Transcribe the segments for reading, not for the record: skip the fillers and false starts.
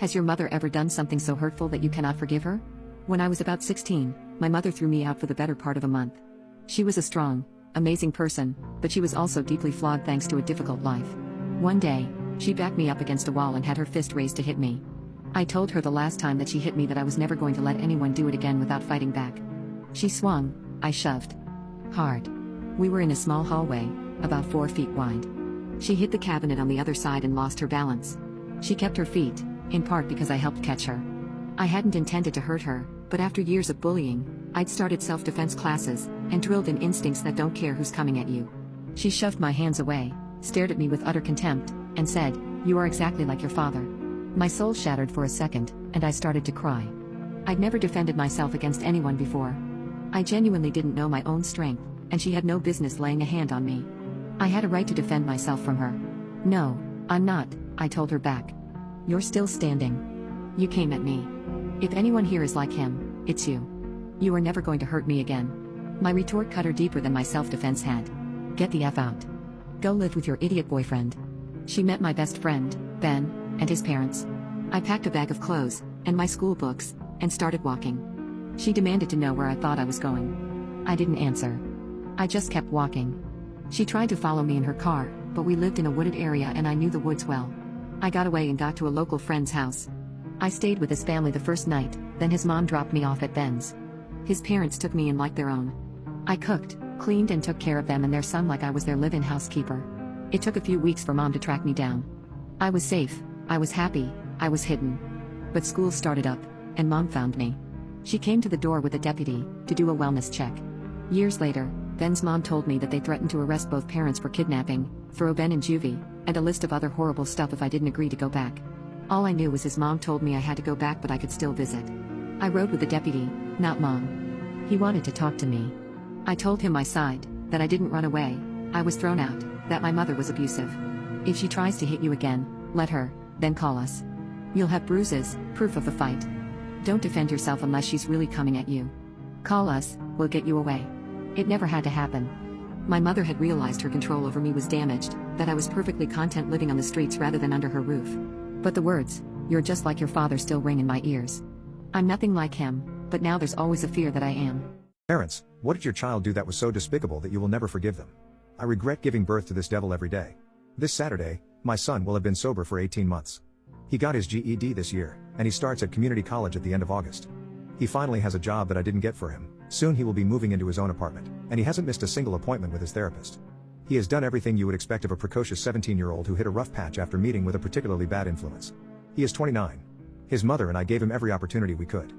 Has your mother ever done something so hurtful that you cannot forgive her? When I was about 16, my mother threw me out for the better part of a month. She was a strong, amazing person, but she was also deeply flawed thanks to a difficult life. One day, she backed me up against a wall and had her fist raised to hit me. I told her the last time that she hit me that I was never going to let anyone do it again without fighting back. She swung, I shoved. Hard. We were in a small hallway, about 4 feet wide. She hit the cabinet on the other side and lost her balance. She kept her feet, in part because I helped catch her. I hadn't intended to hurt her, but after years of bullying, I'd started self-defense classes, and drilled in instincts that don't care who's coming at you. She shoved my hands away, stared at me with utter contempt, and said, "You are exactly like your father." My soul shattered for a second, and I started to cry. I'd never defended myself against anyone before. I genuinely didn't know my own strength, and she had no business laying a hand on me. I had a right to defend myself from her. "No, I'm not," I told her back. "You're still standing. You came at me. If anyone here is like him, it's you. You are never going to hurt me again." My retort cut her deeper than my self-defense had. "Get the F out. Go live with your idiot boyfriend." She met my best friend, Ben, and his parents. I packed a bag of clothes, and my school books, and started walking. She demanded to know where I thought I was going. I didn't answer. I just kept walking. She tried to follow me in her car, but we lived in a wooded area and I knew the woods well. I got away and got to a local friend's house. I stayed with his family the first night, then his mom dropped me off at Ben's. His parents took me in like their own. I cooked, cleaned and took care of them and their son like I was their live-in housekeeper. It took a few weeks for mom to track me down. I was safe, I was happy, I was hidden. But school started up, and mom found me. She came to the door with a deputy, to do a wellness check. Years later, Ben's mom told me that they threatened to arrest both parents for kidnapping, throw Ben in juvie, and a list of other horrible stuff if I didn't agree to go back. All I knew was his mom told me I had to go back but I could still visit. I rode with the deputy, not mom. He wanted to talk to me. I told him my side, that I didn't run away, I was thrown out, that my mother was abusive. If she tries to hit you again, let her, then call us. You'll have bruises, proof of the fight. Don't defend yourself unless she's really coming at you. Call us, we'll get you away. It never had to happen. My mother had realized her control over me was damaged, that I was perfectly content living on the streets rather than under her roof. But the words, "You're just like your father," still ring in my ears. I'm nothing like him, but now there's always a fear that I am. Parents, what did your child do that was so despicable that you will never forgive them? I regret giving birth to this devil every day. This Saturday, my son will have been sober for 18 months. He got his GED this year, and he starts at community college at the end of August. He finally has a job that I didn't get for him. Soon he will be moving into his own apartment, and he hasn't missed a single appointment with his therapist. He has done everything you would expect of a precocious 17-year-old who hit a rough patch after meeting with a particularly bad influence. He is 29. His mother and I gave him every opportunity we could.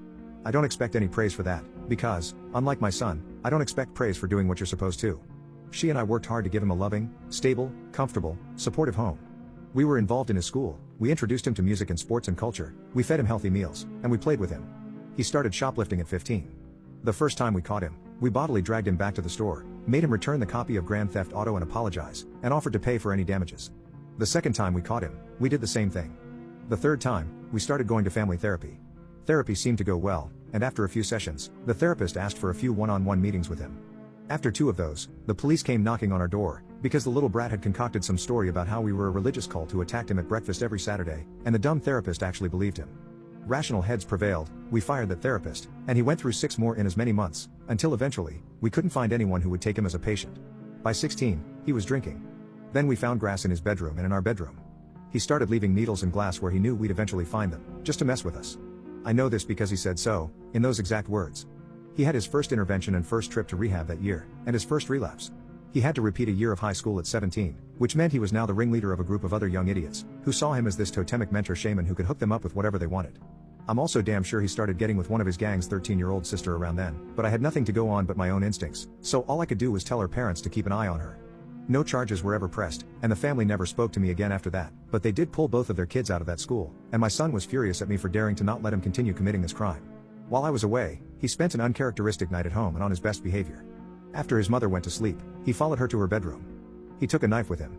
I don't expect any praise for that, because, unlike my son, I don't expect praise for doing what you're supposed to. She and I worked hard to give him a loving, stable, comfortable, supportive home. We were involved in his school, we introduced him to music and sports and culture, we fed him healthy meals, and we played with him. He started shoplifting at 15. The first time we caught him, we bodily dragged him back to the store, made him return the copy of Grand Theft Auto and apologize, and offered to pay for any damages. The second time we caught him, we did the same thing. The third time, we started going to family therapy. Therapy seemed to go well, and after a few sessions, the therapist asked for a few one-on-one meetings with him. After 2 of those, the police came knocking on our door, because the little brat had concocted some story about how we were a religious cult who attacked him at breakfast every Saturday, and the dumb therapist actually believed him. Rational heads prevailed, we fired that therapist, and he went through 6 more in as many months, until eventually, we couldn't find anyone who would take him as a patient. By 16, he was drinking. Then we found grass in his bedroom and in our bedroom. He started leaving needles and glass where he knew we'd eventually find them, just to mess with us. I know this because he said so, in those exact words. He had his first intervention and first trip to rehab that year, and his first relapse. He had to repeat a year of high school at 17, which meant he was now the ringleader of a group of other young idiots, who saw him as this totemic mentor shaman who could hook them up with whatever they wanted. I'm also damn sure he started getting with one of his gang's 13-year-old sister around then, but I had nothing to go on but my own instincts, so all I could do was tell her parents to keep an eye on her. No charges were ever pressed, and the family never spoke to me again after that, but they did pull both of their kids out of that school, and my son was furious at me for daring to not let him continue committing this crime. While I was away, he spent an uncharacteristic night at home and on his best behavior. After his mother went to sleep, he followed her to her bedroom. He took a knife with him.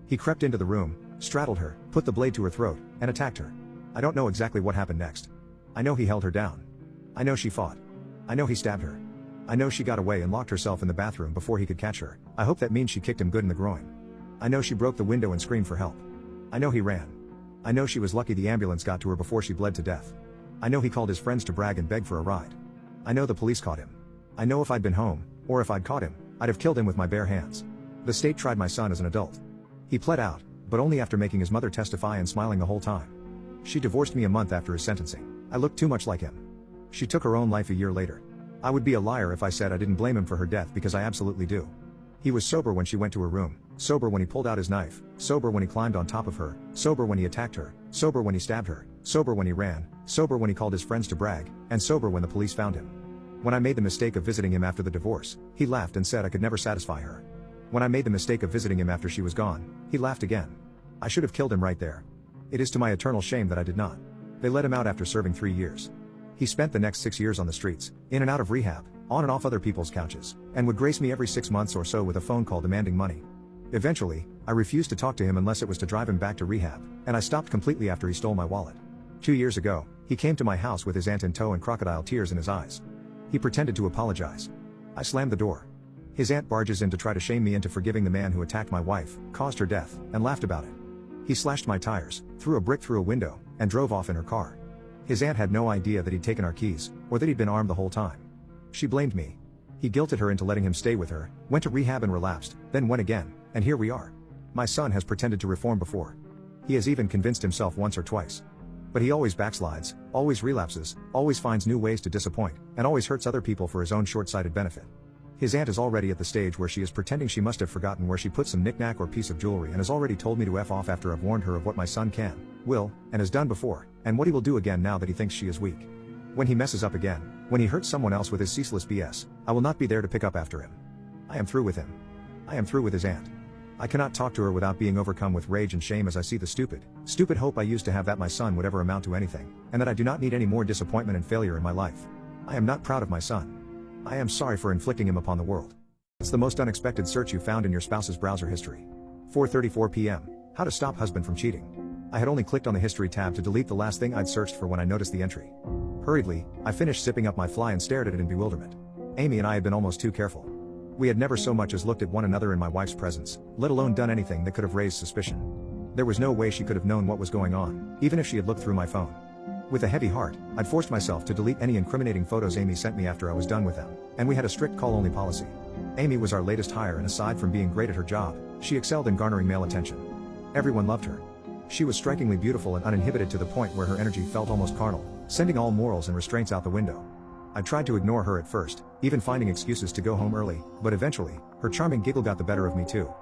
He crept into the room, straddled her, put the blade to her throat, and attacked her. I don't know exactly what happened next. I know he held her down. I know she fought. I know he stabbed her. I know she got away and locked herself in the bathroom before he could catch her. I hope that means she kicked him good in the groin. I know she broke the window and screamed for help. I know he ran. I know she was lucky the ambulance got to her before she bled to death. I know he called his friends to brag and beg for a ride. I know the police caught him. I know if I'd been home, or if I'd caught him, I'd have killed him with my bare hands. The state tried my son as an adult. He pled out, but only after making his mother testify and smiling the whole time. She divorced me a month after his sentencing. I looked too much like him. She took her own life a year later. I would be a liar if I said I didn't blame him for her death, because I absolutely do. He was sober when she went to her room, sober when he pulled out his knife, sober when he climbed on top of her, sober when he attacked her, sober when he stabbed her, sober when he ran, sober when he called his friends to brag, and sober when the police found him. When I made the mistake of visiting him after the divorce, he laughed and said I could never satisfy her. When I made the mistake of visiting him after she was gone, he laughed again. I should have killed him right there. It is to my eternal shame that I did not. They let him out after serving 3 years. He spent the next 6 years on the streets, in and out of rehab, on and off other people's couches, and would grace me every 6 months or so with a phone call demanding money. Eventually, I refused to talk to him unless it was to drive him back to rehab, and I stopped completely after he stole my wallet. 2 years ago, he came to my house with his aunt in tow and crocodile tears in his eyes. He pretended to apologize. I slammed the door. His aunt barges in to try to shame me into forgiving the man who attacked my wife, caused her death, and laughed about it. He slashed my tires, threw a brick through a window, and drove off in her car. His aunt had no idea that he'd taken our keys, or that he'd been armed the whole time. She blamed me. He guilted her into letting him stay with her, went to rehab and relapsed, then went again, and here we are. My son has pretended to reform before. He has even convinced himself once or twice. But he always backslides, always relapses, always finds new ways to disappoint, and always hurts other people for his own short-sighted benefit. His aunt is already at the stage where she is pretending she must have forgotten where she put some knick-knack or piece of jewelry and has already told me to F off after I've warned her of what my son can, will, and has done before, and what he will do again now that he thinks she is weak. When he messes up again, when he hurts someone else with his ceaseless BS, I will not be there to pick up after him. I am through with him. I am through with his aunt. I cannot talk to her without being overcome with rage and shame as I see the stupid hope I used to have that my son would ever amount to anything, and that I do not need any more disappointment and failure in my life. I am not proud of my son. I am sorry for inflicting him upon the world. It's the most unexpected search you found in your spouse's browser history. 4:34 p.m. How to stop husband from cheating. I had only clicked on the history tab to delete the last thing I'd searched for when I noticed the entry. Hurriedly, I finished sipping up my fly and stared at it in bewilderment. Amy and I had been almost too careful. We had never so much as looked at one another in my wife's presence, let alone done anything that could have raised suspicion. There was no way she could have known what was going on, even if she had looked through my phone. With a heavy heart, I'd forced myself to delete any incriminating photos Amy sent me after I was done with them, and we had a strict call-only policy. Amy was our latest hire, and aside from being great at her job, she excelled in garnering male attention. Everyone loved her. She was strikingly beautiful and uninhibited to the point where her energy felt almost carnal, sending all morals and restraints out the window. I tried to ignore her at first, even finding excuses to go home early, but eventually, her charming giggle got the better of me too.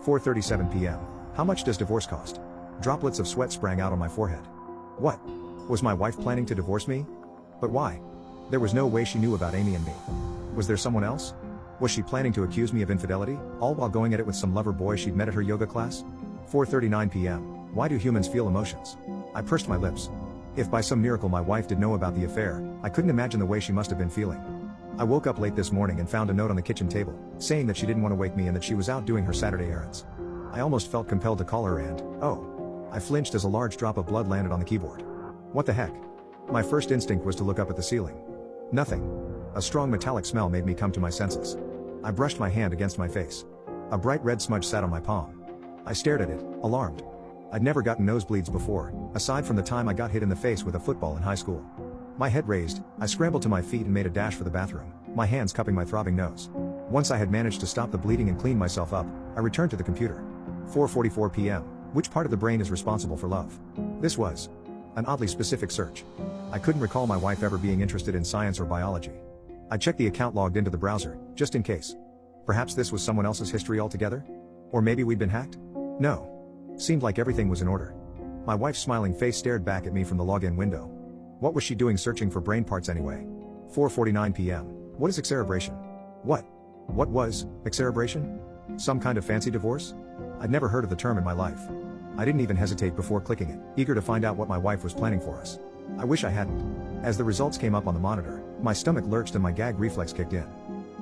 4:37 p.m. How much does divorce cost? Droplets of sweat sprang out on my forehead. What? Was my wife planning to divorce me? But why? There was no way she knew about Amy and me. Was there someone else? Was she planning to accuse me of infidelity, all while going at it with some lover boy she'd met at her yoga class? 4:39 p.m. Why do humans feel emotions? I pursed my lips. If by some miracle my wife did know about the affair, I couldn't imagine the way she must have been feeling. I woke up late this morning and found a note on the kitchen table, saying that she didn't want to wake me and that she was out doing her Saturday errands. I almost felt compelled to call her and, oh. I flinched as a large drop of blood landed on the keyboard. What the heck? My first instinct was to look up at the ceiling. Nothing. A strong metallic smell made me come to my senses. I brushed my hand against my face. A bright red smudge sat on my palm. I stared at it, alarmed. I'd never gotten nosebleeds before, aside from the time I got hit in the face with a football in high school. My head raised, I scrambled to my feet and made a dash for the bathroom, my hands cupping my throbbing nose. Once I had managed to stop the bleeding and clean myself up, I returned to the computer. 4:44 p.m. Which part of the brain is responsible for love? This was an oddly specific search. I couldn't recall my wife ever being interested in science or biology. I checked the account logged into the browser, just in case. Perhaps this was someone else's history altogether? Or maybe we'd been hacked? No. Seemed like everything was in order. My wife's smiling face stared back at me from the login window. What was she doing searching for brain parts anyway? 4:49 p.m. What is excerebration? What was excerebration? Some kind of fancy divorce? I'd never heard of the term in my life. I didn't even hesitate before clicking it, eager to find out what my wife was planning for us. I wish I hadn't. As the results came up on the monitor, my stomach lurched and my gag reflex kicked in.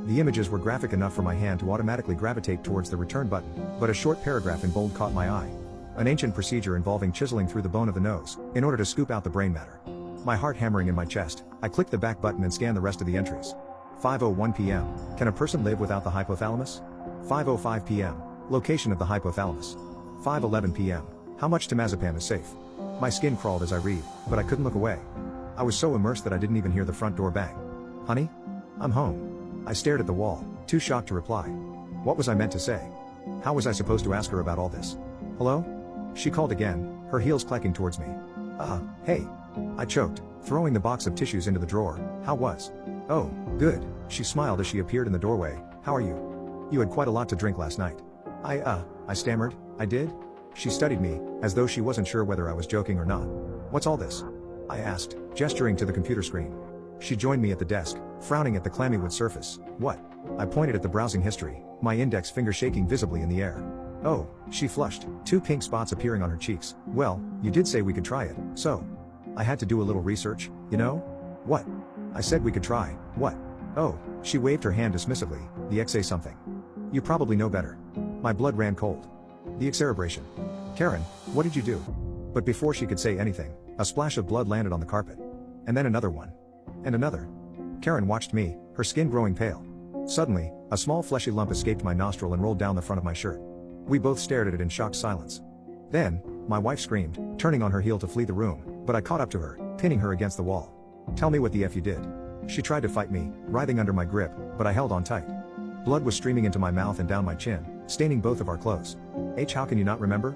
The images were graphic enough for my hand to automatically gravitate towards the return button, but a short paragraph in bold caught my eye. An ancient procedure involving chiseling through the bone of the nose, in order to scoop out the brain matter. My heart hammering in my chest, I clicked the back button and scanned the rest of the entries. 5:01 p.m. Can a person live without the hypothalamus? 5:05 p.m. Location of the hypothalamus. 5:11 p.m. How much temazepam is safe? My skin crawled as I read, but I couldn't look away. I was so immersed that I didn't even hear the front door bang. Honey? I'm home. I stared at the wall, too shocked to reply. What was I meant to say? How was I supposed to ask her about all this? Hello? She called again, her heels clacking towards me. Hey. I choked, throwing the box of tissues into the drawer. How was? Oh, good. She smiled as she appeared in the doorway. How are you? You had quite a lot to drink last night. I stammered. I did? She studied me, as though she wasn't sure whether I was joking or not. What's all this? I asked, gesturing to the computer screen. She joined me at the desk, frowning at the clammy wood surface. What? I pointed at the browsing history, my index finger shaking visibly in the air. Oh, she flushed, 2 pink spots appearing on her cheeks. Well, you did say we could try it, so. I had to do a little research, you know? What? I said we could try. What? Oh, she waved her hand dismissively. The X say something. You probably know better. My blood ran cold. The excerebration. Karen, what did you do? But before she could say anything, a splash of blood landed on the carpet. And then another one. And another. Karen watched me, her skin growing pale. Suddenly, a small fleshy lump escaped my nostril and rolled down the front of my shirt. We both stared at it in shocked silence. Then, my wife screamed, turning on her heel to flee the room, but I caught up to her, pinning her against the wall. Tell me what the F you did. She tried to fight me, writhing under my grip, but I held on tight. Blood was streaming into my mouth and down my chin, staining both of our clothes. How can you not remember?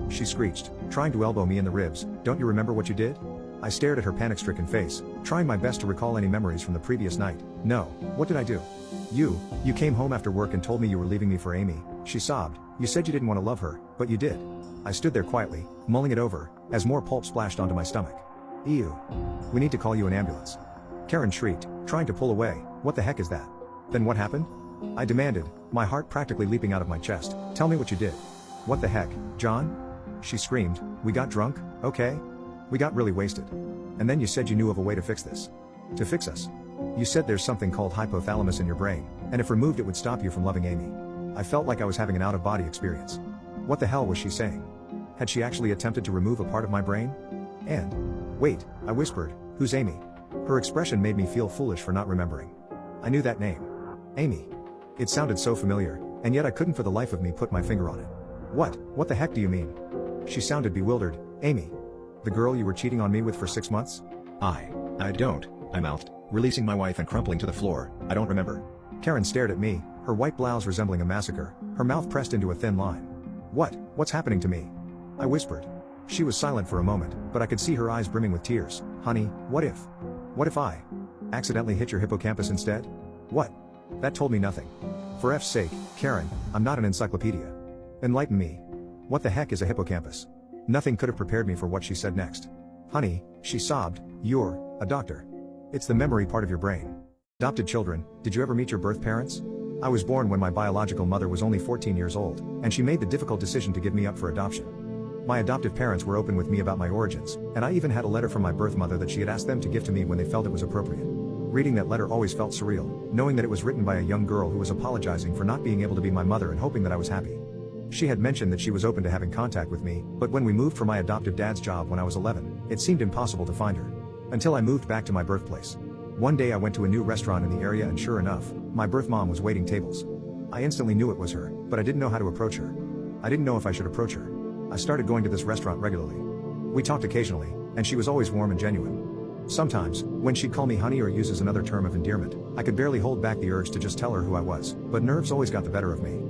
She screeched, trying to elbow me in the ribs. Don't you remember what you did? I stared at her panic-stricken face, trying my best to recall any memories from the previous night. No, what did I do? You came home after work and told me you were leaving me for Amy, she sobbed. You said you didn't want to love her, but you did. I stood there quietly, mulling it over, as more pulp splashed onto my stomach. Ew. We need to call you an ambulance. Karen shrieked, trying to pull away. What the heck is that? Then what happened? I demanded, my heart practically leaping out of my chest. Tell me what you did. What the heck, John? She screamed. We got drunk, okay? We got really wasted. And then you said you knew of a way to fix this. To fix us. You said there's something called hypothalamus in your brain, and if removed it would stop you from loving Amy. I felt like I was having an out-of-body experience. What the hell was she saying? Had she actually attempted to remove a part of my brain? And, wait, I whispered, who's Amy? Her expression made me feel foolish for not remembering. I knew that name. Amy. It sounded so familiar, and yet I couldn't for the life of me put my finger on it. What the heck do you mean? She sounded bewildered. Amy. The girl you were cheating on me with for 6 months? I don't, I mouthed, releasing my wife and crumpling to the floor. I don't remember. Karen stared at me, her white blouse resembling a massacre, her mouth pressed into a thin line. What's happening to me? I whispered. She was silent for a moment, but I could see her eyes brimming with tears. Honey, what if I accidentally hit your hippocampus instead? What? That told me nothing. For F's sake, Karen, I'm not an encyclopedia. Enlighten me. What the heck is a hippocampus? Nothing could have prepared me for what she said next. Honey, she sobbed, you're a doctor. It's the memory part of your brain. Adopted children, did you ever meet your birth parents? I was born when my biological mother was only 14 years old, and she made the difficult decision to give me up for adoption. My adoptive parents were open with me about my origins, and I even had a letter from my birth mother that she had asked them to give to me when they felt it was appropriate. Reading that letter always felt surreal, knowing that it was written by a young girl who was apologizing for not being able to be my mother and hoping that I was happy. She had mentioned that she was open to having contact with me, but when we moved for my adoptive dad's job when I was 11, it seemed impossible to find her. Until I moved back to my birthplace. One day I went to a new restaurant in the area and sure enough, my birth mom was waiting tables. I instantly knew it was her, but I didn't know how to approach her. I didn't know if I should approach her. I started going to this restaurant regularly. We talked occasionally, and she was always warm and genuine. Sometimes, when she'd call me honey or uses another term of endearment, I could barely hold back the urge to just tell her who I was, but nerves always got the better of me.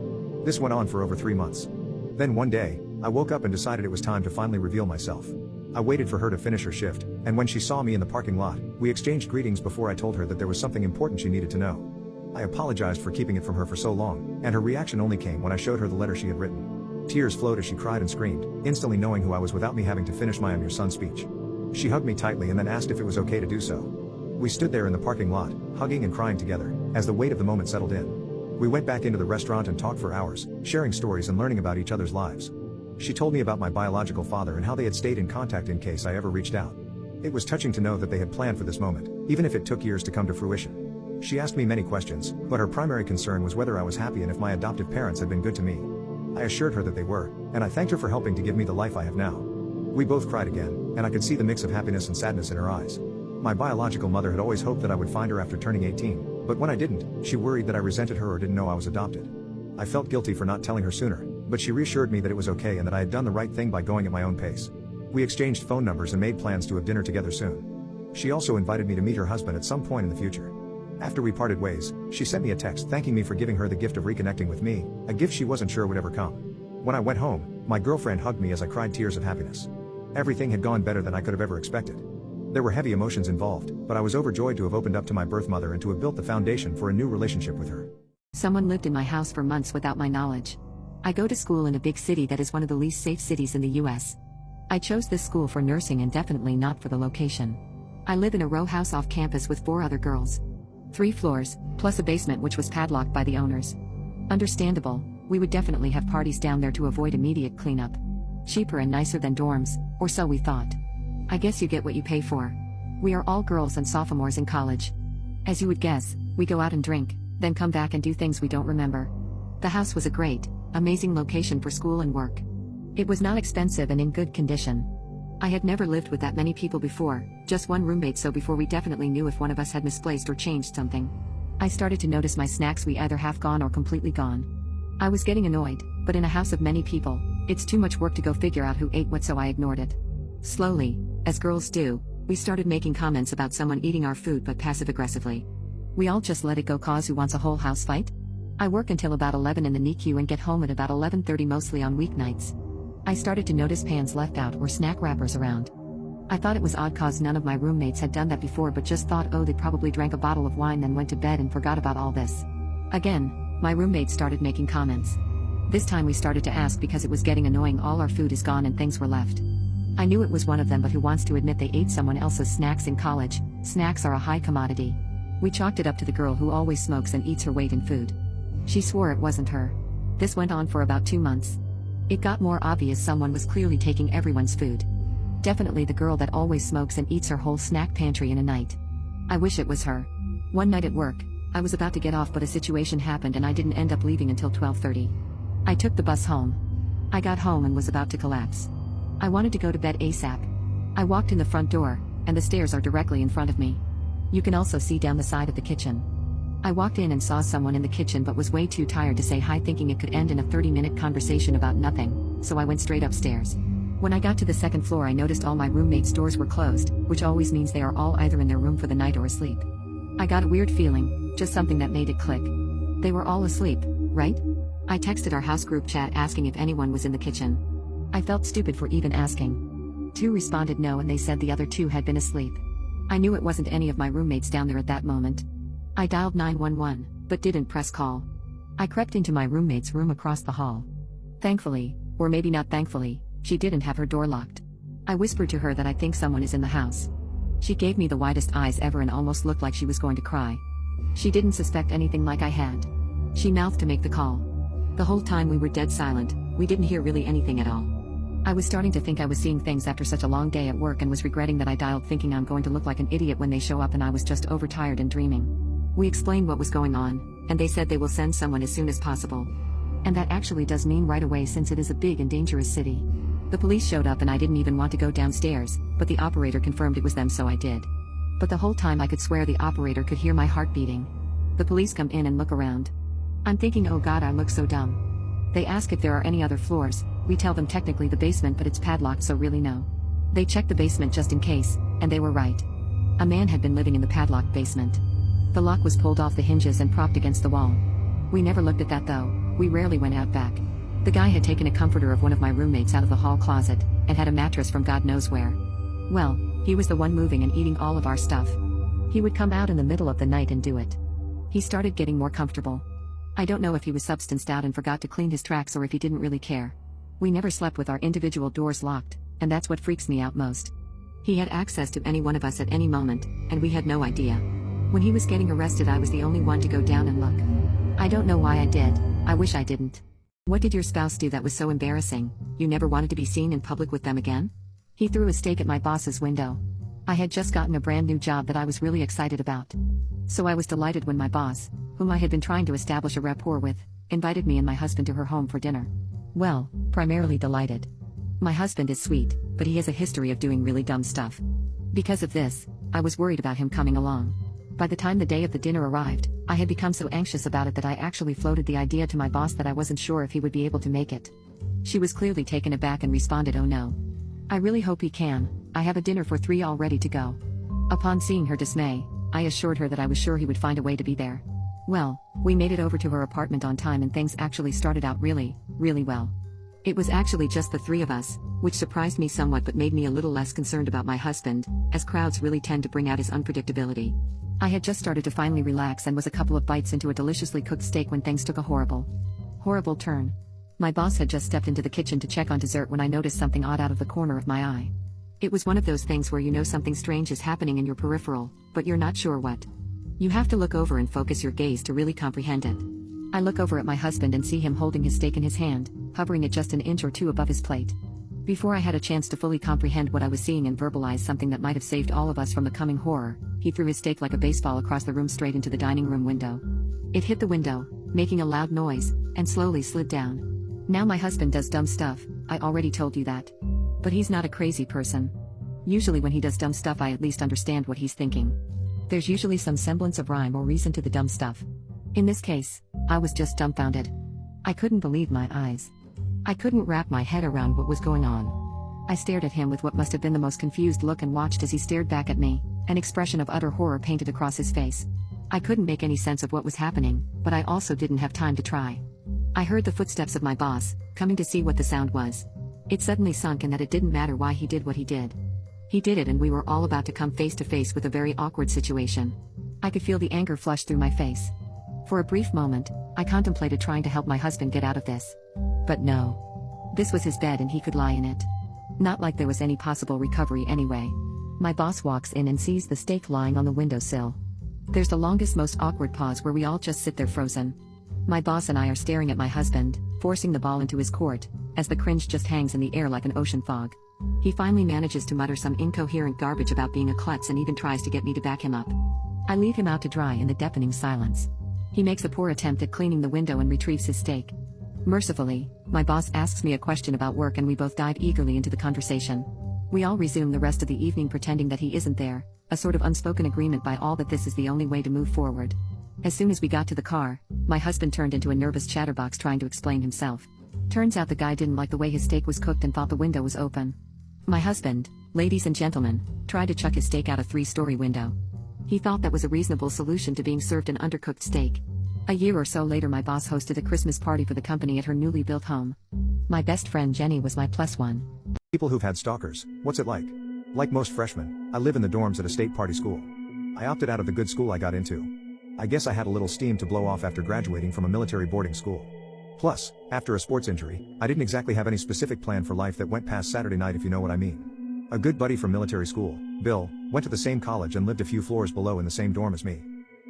This went on for over 3 months. Then one day, I woke up and decided it was time to finally reveal myself. I waited for her to finish her shift, and when she saw me in the parking lot, we exchanged greetings before I told her that there was something important she needed to know. I apologized for keeping it from her for so long, and her reaction only came when I showed her the letter she had written. Tears flowed as she cried and screamed, instantly knowing who I was without me having to finish my "I'm your son" speech. She hugged me tightly and then asked if it was okay to do so. We stood there in the parking lot, hugging and crying together, as the weight of the moment settled in. We went back into the restaurant and talked for hours, sharing stories and learning about each other's lives. She told me about my biological father and how they had stayed in contact in case I ever reached out. It was touching to know that they had planned for this moment, even if it took years to come to fruition. She asked me many questions, but her primary concern was whether I was happy and if my adoptive parents had been good to me. I assured her that they were, and I thanked her for helping to give me the life I have now. We both cried again, and I could see the mix of happiness and sadness in her eyes. My biological mother had always hoped that I would find her after turning 18, but when I didn't, she worried that I resented her or didn't know I was adopted. I felt guilty for not telling her sooner, but she reassured me that it was okay and that I had done the right thing by going at my own pace. We exchanged phone numbers and made plans to have dinner together soon. She also invited me to meet her husband at some point in the future. After we parted ways, she sent me a text thanking me for giving her the gift of reconnecting with me, a gift she wasn't sure would ever come. When I went home, my girlfriend hugged me as I cried tears of happiness. Everything had gone better than I could have ever expected. There were heavy emotions involved, but I was overjoyed to have opened up to my birth mother and to have built the foundation for a new relationship with her. Someone lived in my house for months without my knowledge. I go to school in a big city that is one of the least safe cities in the US. I chose this school for nursing and definitely not for the location. I live in a row house off campus with 4 other girls. 3 floors, plus a basement which was padlocked by the owners. Understandable, we would definitely have parties down there to avoid immediate cleanup. Cheaper and nicer than dorms, or so we thought. I guess you get what you pay for. We are all girls and sophomores in college. As you would guess, we go out and drink, then come back and do things we don't remember. The house was a great, amazing location for school and work. It was not expensive and in good condition. I had never lived with that many people before, just one roommate, so before we definitely knew if one of us had misplaced or changed something. I started to notice my snacks were either half gone or completely gone. I was getting annoyed, but in a house of many people, it's too much work to go figure out who ate what, so I ignored it. Slowly, as girls do, we started making comments about someone eating our food but passive-aggressively. We all just let it go, cause who wants a whole house fight? I work until about 11 in the NICU and get home at about 11:30 mostly on weeknights. I started to notice pans left out or snack wrappers around. I thought it was odd cause none of my roommates had done that before, but just thought, oh, they probably drank a bottle of wine then went to bed and forgot about all this. Again, my roommate started making comments. This time we started to ask because it was getting annoying. All our food is gone and things were left. I knew it was one of them, but who wants to admit they ate someone else's snacks in college? Snacks are a high commodity. We chalked it up to the girl who always smokes and eats her weight in food. She swore it wasn't her. This went on for about 2 months. It got more obvious someone was clearly taking everyone's food. Definitely the girl that always smokes and eats her whole snack pantry in a night. I wish it was her. One night at work, I was about to get off, but a situation happened and I didn't end up leaving until 12:30. I took the bus home. I got home and was about to collapse. I wanted to go to bed ASAP. I walked in the front door, and the stairs are directly in front of me. You can also see down the side of the kitchen. I walked in and saw someone in the kitchen but was way too tired to say hi, thinking it could end in a 30-minute conversation about nothing, so I went straight upstairs. When I got to the second floor, I noticed all my roommates' doors were closed, which always means they are all either in their room for the night or asleep. I got a weird feeling, just something that made it click. They were all asleep, right? I texted our house group chat asking if anyone was in the kitchen. I felt stupid for even asking. 2 responded no, and they said the other 2 had been asleep. I knew it wasn't any of my roommates down there at that moment. I dialed 911, but didn't press call. I crept into my roommate's room across the hall. Thankfully, or maybe not thankfully, she didn't have her door locked. I whispered to her that I think someone is in the house. She gave me the widest eyes ever and almost looked like she was going to cry. She didn't suspect anything like I had. She mouthed to make the call. The whole time we were dead silent, we didn't hear really anything at all. I was starting to think I was seeing things after such a long day at work and was regretting that I dialed, thinking I'm going to look like an idiot when they show up, and I was just overtired and dreaming. We explained what was going on, and they said they will send someone as soon as possible. And that actually does mean right away, since it is a big and dangerous city. The police showed up and I didn't even want to go downstairs, but the operator confirmed it was them, so I did. But the whole time I could swear the operator could hear my heart beating. The police come in and look around. I'm thinking, oh god, I look so dumb. They ask if there are any other floors. We tell them technically the basement, but it's padlocked, so really no. They checked the basement just in case, and they were right. A man had been living in the padlocked basement. The lock was pulled off the hinges and propped against the wall. We never looked at that though, we rarely went out back. The guy had taken a comforter of one of my roommates out of the hall closet, and had a mattress from God knows where. Well, he was the one moving and eating all of our stuff. He would come out in the middle of the night and do it. He started getting more comfortable. I don't know if he was substanced out and forgot to clean his tracks or if he didn't really care. We never slept with our individual doors locked, and that's what freaks me out most. He had access to any one of us at any moment, and we had no idea. When he was getting arrested, I was the only one to go down and look. I don't know why I did. I wish I didn't. What did your spouse do that was so embarrassing, you never wanted to be seen in public with them again? He threw a steak at my boss's window. I had just gotten a brand new job that I was really excited about. So I was delighted when my boss, whom I had been trying to establish a rapport with, invited me and my husband to her home for dinner. Well, primarily delighted. My husband is sweet, but he has a history of doing really dumb stuff. Because of this, I was worried about him coming along. By the time the day of the dinner arrived, I had become so anxious about it that I actually floated the idea to my boss that I wasn't sure if he would be able to make it. She was clearly taken aback and responded, oh no. I really hope he can. I have a dinner for 3 all ready to go. Upon seeing her dismay, I assured her that I was sure he would find a way to be there. Well, we made it over to her apartment on time and things actually started out really, really well. It was actually just the 3 of us, which surprised me somewhat but made me a little less concerned about my husband, as crowds really tend to bring out his unpredictability. I had just started to finally relax and was a couple of bites into a deliciously cooked steak when things took a horrible turn. My boss had just stepped into the kitchen to check on dessert when I noticed something odd out of the corner of my eye. It was one of those things where you know something strange is happening in your peripheral, but you're not sure what. You have to look over and focus your gaze to really comprehend it. I look over at my husband and see him holding his steak in his hand, hovering it just an inch or 2 above his plate. Before I had a chance to fully comprehend what I was seeing and verbalize something that might have saved all of us from the coming horror, he threw his steak like a baseball across the room straight into the dining room window. It hit the window, making a loud noise, and slowly slid down. Now my husband does dumb stuff, I already told you that. But he's not a crazy person. Usually when he does dumb stuff I at least understand what he's thinking. There's usually some semblance of rhyme or reason to the dumb stuff. In this case, I was just dumbfounded. I couldn't believe my eyes. I couldn't wrap my head around what was going on. I stared at him with what must have been the most confused look and watched as he stared back at me, an expression of utter horror painted across his face. I couldn't make any sense of what was happening, but I also didn't have time to try. I heard the footsteps of my boss, coming to see what the sound was. It suddenly sunk in that it didn't matter why he did what he did. He did it and we were all about to come face to face with a very awkward situation. I could feel the anger flush through my face. For a brief moment, I contemplated trying to help my husband get out of this. But no. This was his bed and he could lie in it. Not like there was any possible recovery anyway. My boss walks in and sees the steak lying on the windowsill. There's the longest, most awkward pause where we all just sit there frozen. My boss and I are staring at my husband, forcing the ball into his court, as the cringe just hangs in the air like an ocean fog. He finally manages to mutter some incoherent garbage about being a klutz and even tries to get me to back him up. I leave him out to dry in the deafening silence. He makes a poor attempt at cleaning the window and retrieves his steak. Mercifully, my boss asks me a question about work and we both dive eagerly into the conversation. We all resume the rest of the evening pretending that he isn't there, a sort of unspoken agreement by all that this is the only way to move forward. As soon as we got to the car, my husband turned into a nervous chatterbox trying to explain himself. Turns out the guy didn't like the way his steak was cooked and thought the window was open. My husband, ladies and gentlemen, tried to chuck his steak out a 3-story window. He thought that was a reasonable solution to being served an undercooked steak. A year or so later my boss hosted a Christmas party for the company at her newly built home. My best friend Jenny was my +1. People who've had stalkers, what's it like? Like most freshmen, I live in the dorms at a state party school. I opted out of the good school I got into. I guess I had a little steam to blow off after graduating from a military boarding school. Plus, after a sports injury, I didn't exactly have any specific plan for life that went past Saturday night, if you know what I mean. A good buddy from military school, Bill, went to the same college and lived a few floors below in the same dorm as me.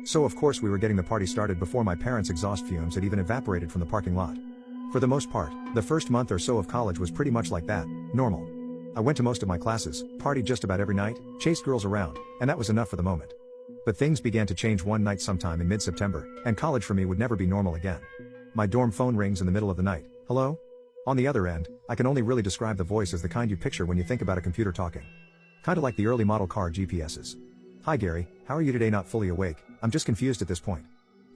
So of course we were getting the party started before my parents' exhaust fumes had even evaporated from the parking lot. For the most part, the first month or so of college was pretty much like that, normal. I went to most of my classes, partied just about every night, chased girls around, and that was enough for the moment. But things began to change one night sometime in mid-September, and college for me would never be normal again. My dorm phone rings in the middle of the night. Hello? On the other end, I can only really describe the voice as the kind you picture when you think about a computer talking. Kinda like the early model car GPSs. Hi Gary, how are you today? Not fully awake, I'm just confused at this point.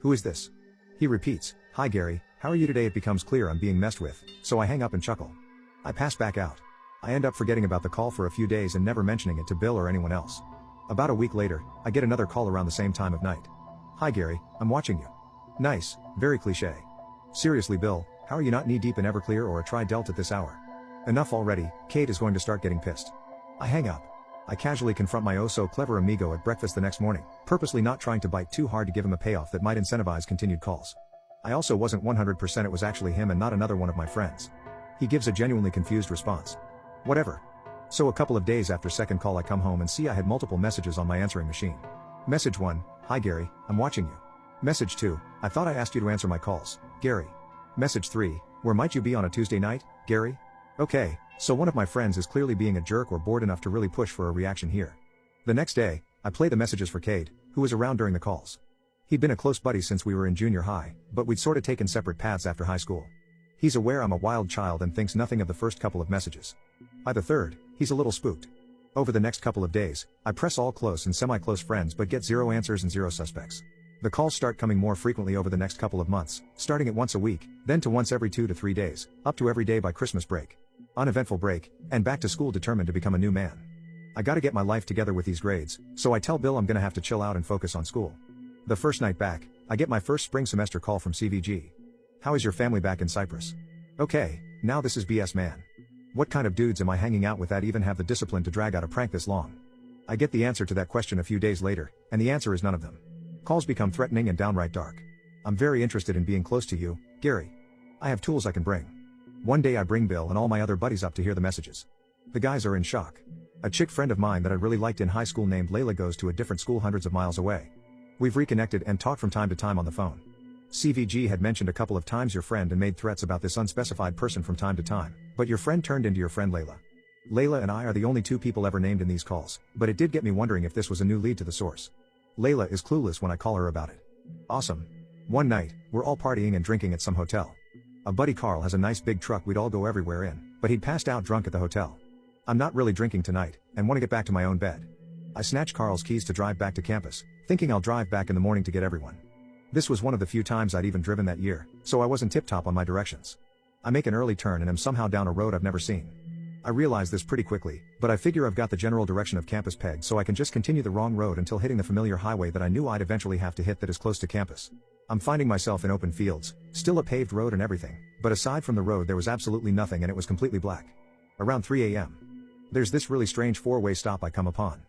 Who is this? He repeats, hi Gary, how are you today? It becomes clear I'm being messed with, so I hang up and chuckle. I pass back out. I end up forgetting about the call for a few days and never mentioning it to Bill or anyone else. About a week later, I get another call around the same time of night. Hi Gary, I'm watching you. Nice, very cliche. Seriously Bill, how are you not knee deep in Everclear or a Tri-Delt at this hour? Enough already, Kate is going to start getting pissed. I hang up. I casually confront my oh-so-clever amigo at breakfast the next morning, purposely not trying to bite too hard to give him a payoff that might incentivize continued calls. I also wasn't 100% it was actually him and not another one of my friends. He gives a genuinely confused response. Whatever. So a couple of days after second call I come home and see I had multiple messages on my answering machine. Message 1, hi Gary, I'm watching you. Message 2, I thought I asked you to answer my calls, Gary. Message 3, where might you be on a Tuesday night, Gary? Okay, so one of my friends is clearly being a jerk or bored enough to really push for a reaction here. The next day, I play the messages for Cade, who was around during the calls. He'd been a close buddy since we were in junior high, but we'd sorta taken separate paths after high school. He's aware I'm a wild child and thinks nothing of the first couple of messages. By the third, he's a little spooked. Over the next couple of days, I press all close and semi-close friends but get 0 answers and 0 suspects. The calls start coming more frequently over the next couple of months, starting at once a week, then to once every 2 to 3 days, up to every day by Christmas break. Uneventful break, and back to school determined to become a new man. I gotta get my life together with these grades, so I tell Bill I'm gonna have to chill out and focus on school. The first night back, I get my first spring semester call from CVG. How is your family back in Cyprus? Okay, now this is BS man. What kind of dudes am I hanging out with that even have the discipline to drag out a prank this long? I get the answer to that question a few days later, and the answer is none of them. Calls become threatening and downright dark. I'm very interested in being close to you, Gary. I have tools I can bring. One day I bring Bill and all my other buddies up to hear the messages. The guys are in shock. A chick friend of mine that I really liked in high school named Layla goes to a different school hundreds of miles away. We've reconnected and talked from time to time on the phone. CVG had mentioned a couple of times your friend and made threats about this unspecified person from time to time, but your friend turned into your friend Layla. Layla and I are the only two people ever named in these calls, but it did get me wondering if this was a new lead to the source. Layla is clueless when I call her about it. Awesome. One night, we're all partying and drinking at some hotel. A buddy Carl has a nice big truck we'd all go everywhere in, but he'd passed out drunk at the hotel. I'm not really drinking tonight, and want to get back to my own bed. I snatch Carl's keys to drive back to campus, thinking I'll drive back in the morning to get everyone. This was one of the few times I'd even driven that year, so I wasn't tip-top on my directions. I make an early turn and am somehow down a road I've never seen. I realize this pretty quickly, but I figure I've got the general direction of campus pegged so I can just continue the wrong road until hitting the familiar highway that I knew I'd eventually have to hit that is close to campus. I'm finding myself in open fields, still a paved road and everything, but aside from the road there was absolutely nothing and it was completely black. Around 3 a.m. There's this really strange four-way stop I come upon.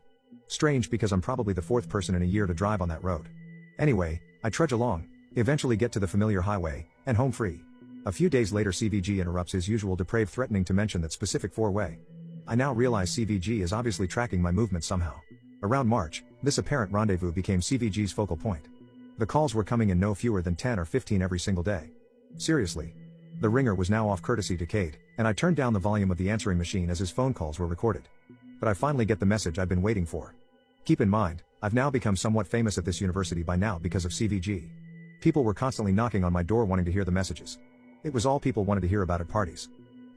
Strange because I'm probably the fourth person in a year to drive on that road. Anyway, I trudge along, eventually get to the familiar highway, and home free. A few days later CVG interrupts his usual depraved threatening to mention that specific four-way. I now realize CVG is obviously tracking my movements somehow. Around March, this apparent rendezvous became CVG's focal point. The calls were coming in no fewer than 10 or 15 every single day. Seriously. The ringer was now off courtesy to Cade, and I turned down the volume of the answering machine as his phone calls were recorded. But I finally get the message I've been waiting for. Keep in mind, I've now become somewhat famous at this university by now because of CVG. People were constantly knocking on my door wanting to hear the messages. It was all people wanted to hear about at parties.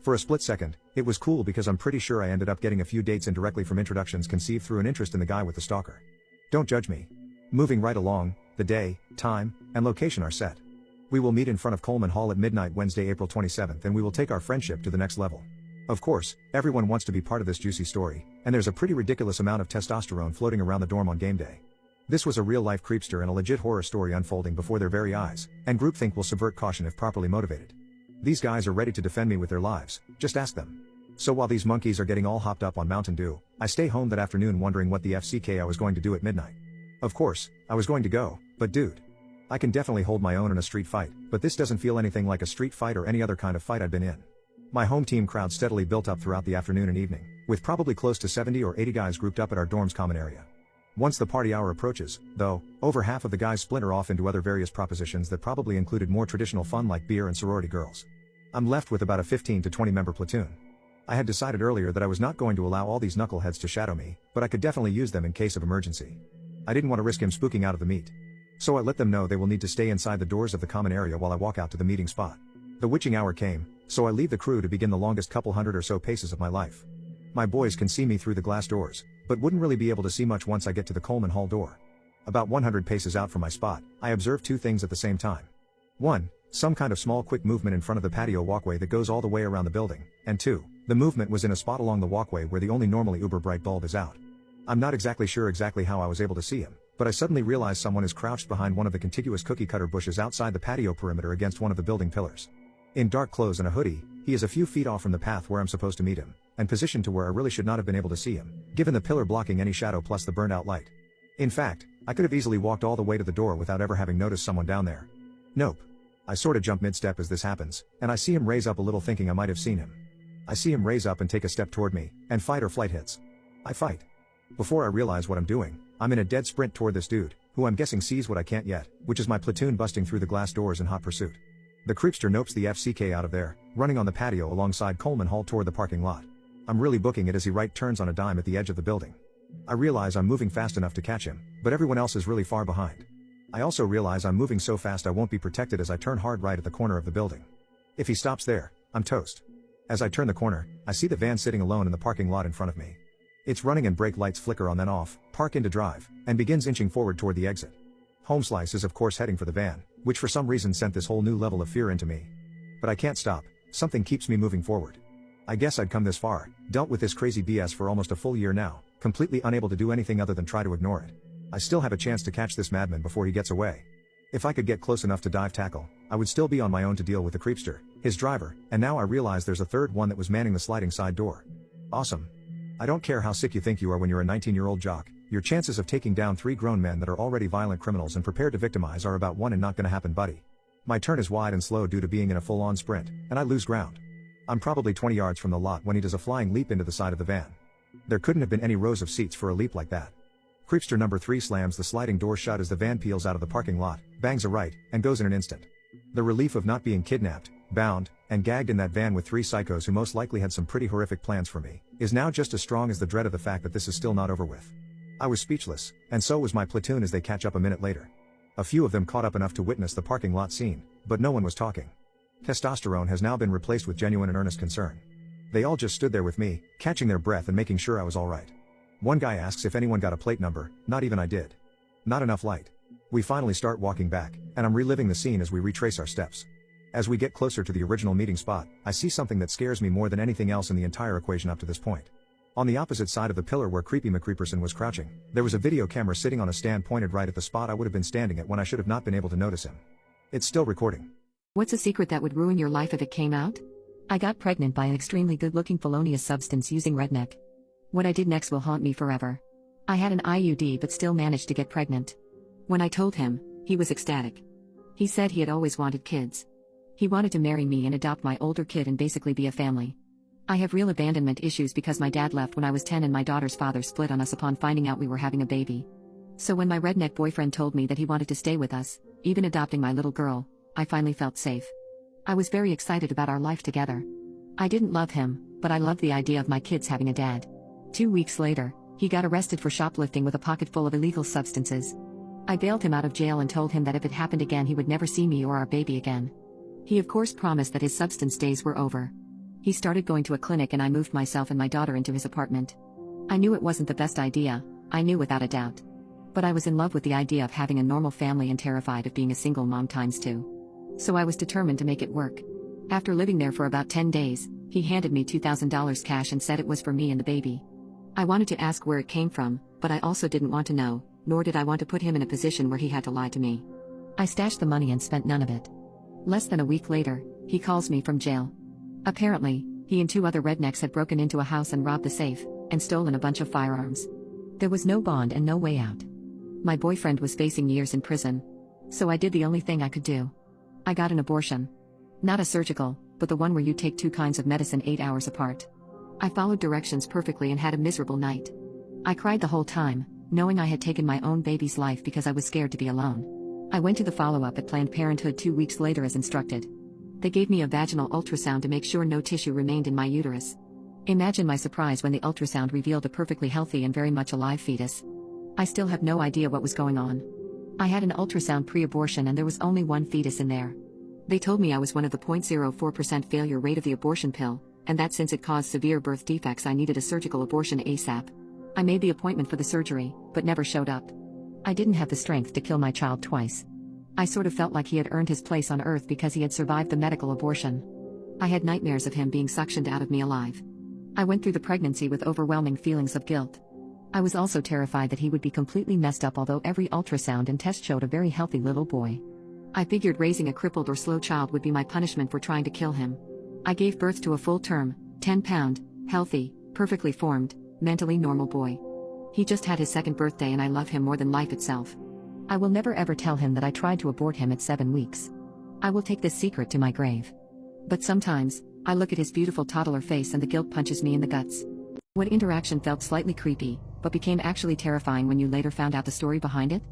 For a split second, it was cool because I'm pretty sure I ended up getting a few dates indirectly from introductions conceived through an interest in the guy with the stalker. Don't judge me. Moving right along, the day, time, and location are set. We will meet in front of Coleman Hall at midnight Wednesday, April 27th, and we will take our friendship to the next level. Of course, everyone wants to be part of this juicy story, and there's a pretty ridiculous amount of testosterone floating around the dorm on game day. This was a real-life creepster and a legit horror story unfolding before their very eyes, and groupthink will subvert caution if properly motivated. These guys are ready to defend me with their lives, just ask them. So while these monkeys are getting all hopped up on Mountain Dew, I stay home that afternoon wondering what the FCK I was going to do at midnight. Of course, I was going to go, but dude. I can definitely hold my own in a street fight, but this doesn't feel anything like a street fight or any other kind of fight I'd been in. My home team crowd steadily built up throughout the afternoon and evening, with probably close to 70 or 80 guys grouped up at our dorm's common area. Once the party hour approaches, though, over half of the guys splinter off into other various propositions that probably included more traditional fun like beer and sorority girls. I'm left with about a 15 to 20 member platoon. I had decided earlier that I was not going to allow all these knuckleheads to shadow me, but I could definitely use them in case of emergency. I didn't want to risk him spooking out of the meet. So I let them know they will need to stay inside the doors of the common area while I walk out to the meeting spot. The witching hour came, so I leave the crew to begin the longest couple hundred or so paces of my life. My boys can see me through the glass doors, but wouldn't really be able to see much once I get to the Coleman Hall door. About 100 paces out from my spot, I observe two things at the same time. 1. Some kind of small quick movement in front of the patio walkway that goes all the way around the building, and 2. The movement was in a spot along the walkway where the only normally uber bright bulb is out. I'm not exactly sure exactly how I was able to see him, but I suddenly realize someone is crouched behind one of the contiguous cookie cutter bushes outside the patio perimeter against one of the building pillars. In dark clothes and a hoodie, he is a few feet off from the path where I'm supposed to meet him, and positioned to where I really should not have been able to see him, given the pillar blocking any shadow plus the burned out light. In fact, I could have easily walked all the way to the door without ever having noticed someone down there. Nope. I sorta jump mid-step as this happens, and I see him raise up a little thinking I might have seen him. I see him raise up and take a step toward me, and fight or flight hits. I fight. Before I realize what I'm doing, I'm in a dead sprint toward this dude, who I'm guessing sees what I can't yet, which is my platoon busting through the glass doors in hot pursuit. The creepster nopes the FCK out of there, running on the patio alongside Coleman Hall toward the parking lot. I'm really booking it as he right turns on a dime at the edge of the building. I realize I'm moving fast enough to catch him, but everyone else is really far behind. I also realize I'm moving so fast I won't be protected as I turn hard right at the corner of the building. If he stops there, I'm toast. As I turn the corner, I see the van sitting alone in the parking lot in front of me. Its running and brake lights flicker on then off, park into drive, and begins inching forward toward the exit. Homeslice is of course heading for the van, which for some reason sent this whole new level of fear into me. But I can't stop, something keeps me moving forward. I guess I'd come this far, dealt with this crazy BS for almost a full year now, completely unable to do anything other than try to ignore it. I still have a chance to catch this madman before he gets away. If I could get close enough to dive tackle, I would still be on my own to deal with the creepster, his driver, and now I realize there's a third one that was manning the sliding side door. Awesome. I don't care how sick you think you are when you're a 19-year-old jock, your chances of taking down 3 grown men that are already violent criminals and prepared to victimize are about 1 and not gonna happen, buddy. My turn is wide and slow due to being in a full-on sprint, and I lose ground. I'm probably 20 yards from the lot when he does a flying leap into the side of the van. There couldn't have been any rows of seats for a leap like that. Creepster number 3 slams the sliding door shut as the van peels out of the parking lot, bangs a right, and goes in an instant. The relief of not being kidnapped, bound, and gagged in that van with 3 psychos who most likely had some pretty horrific plans for me, is now just as strong as the dread of the fact that this is still not over with. I was speechless, and so was my platoon as they catch up a minute later. A few of them caught up enough to witness the parking lot scene, but no one was talking. Testosterone has now been replaced with genuine and earnest concern. They all just stood there with me, catching their breath and making sure I was alright. One guy asks if anyone got a plate number, not even I did. Not enough light. We finally start walking back, and I'm reliving the scene as we retrace our steps. As we get closer to the original meeting spot, I see something that scares me more than anything else in the entire equation up to this point. On the opposite side of the pillar where Creepy McCreeperson was crouching, there was a video camera sitting on a stand pointed right at the spot I would have been standing at when I should have not been able to notice him. It's still recording. What's a secret that would ruin your life if it came out? I got pregnant by an extremely good-looking felonious substance using Redneck. What I did next will haunt me forever. I had an IUD but still managed to get pregnant. When I told him, he was ecstatic. He said he had always wanted kids. He wanted to marry me and adopt my older kid and basically be a family. I have real abandonment issues because my dad left when I was 10 and my daughter's father split on us upon finding out we were having a baby. So when my redneck boyfriend told me that he wanted to stay with us, even adopting my little girl, I finally felt safe. I was very excited about our life together. I didn't love him, but I loved the idea of my kids having a dad. 2 weeks later, he got arrested for shoplifting with a pocket full of illegal substances. I bailed him out of jail and told him that if it happened again he would never see me or our baby again. He of course promised that his substance days were over. He started going to a clinic and I moved myself and my daughter into his apartment. I knew it wasn't the best idea, I knew without a doubt. But I was in love with the idea of having a normal family and terrified of being a single mom ×2. So I was determined to make it work. After living there for about 10 days, he handed me $2,000 cash and said it was for me and the baby. I wanted to ask where it came from, but I also didn't want to know, nor did I want to put him in a position where he had to lie to me. I stashed the money and spent none of it. Less than a week later, he calls me from jail. Apparently, he and 2 other rednecks had broken into a house and robbed the safe, and stolen a bunch of firearms. There was no bond and no way out. My boyfriend was facing years in prison. So I did the only thing I could do. I got an abortion. Not a surgical, but the one where you take 2 kinds of medicine 8 hours apart. I followed directions perfectly and had a miserable night. I cried the whole time, knowing I had taken my own baby's life because I was scared to be alone. I went to the follow-up at Planned Parenthood 2 weeks later as instructed. They gave me a vaginal ultrasound to make sure no tissue remained in my uterus. Imagine my surprise when the ultrasound revealed a perfectly healthy and very much alive fetus. I still have no idea what was going on. I had an ultrasound pre-abortion and there was only 1 fetus in there. They told me I was one of the 0.04% failure rate of the abortion pill, and that since it caused severe birth defects I needed a surgical abortion ASAP. I made the appointment for the surgery, but never showed up. I didn't have the strength to kill my child twice. I sort of felt like he had earned his place on Earth because he had survived the medical abortion. I had nightmares of him being suctioned out of me alive. I went through the pregnancy with overwhelming feelings of guilt. I was also terrified that he would be completely messed up, although every ultrasound and test showed a very healthy little boy. I figured raising a crippled or slow child would be my punishment for trying to kill him. I gave birth to a full-term, 10-pound, healthy, perfectly formed, mentally normal boy. He just had his 2nd birthday and I love him more than life itself. I will never ever tell him that I tried to abort him at 7 weeks. I will take this secret to my grave. But sometimes, I look at his beautiful toddler face and the guilt punches me in the guts. What interaction felt slightly creepy, but became actually terrifying when you later found out the story behind it?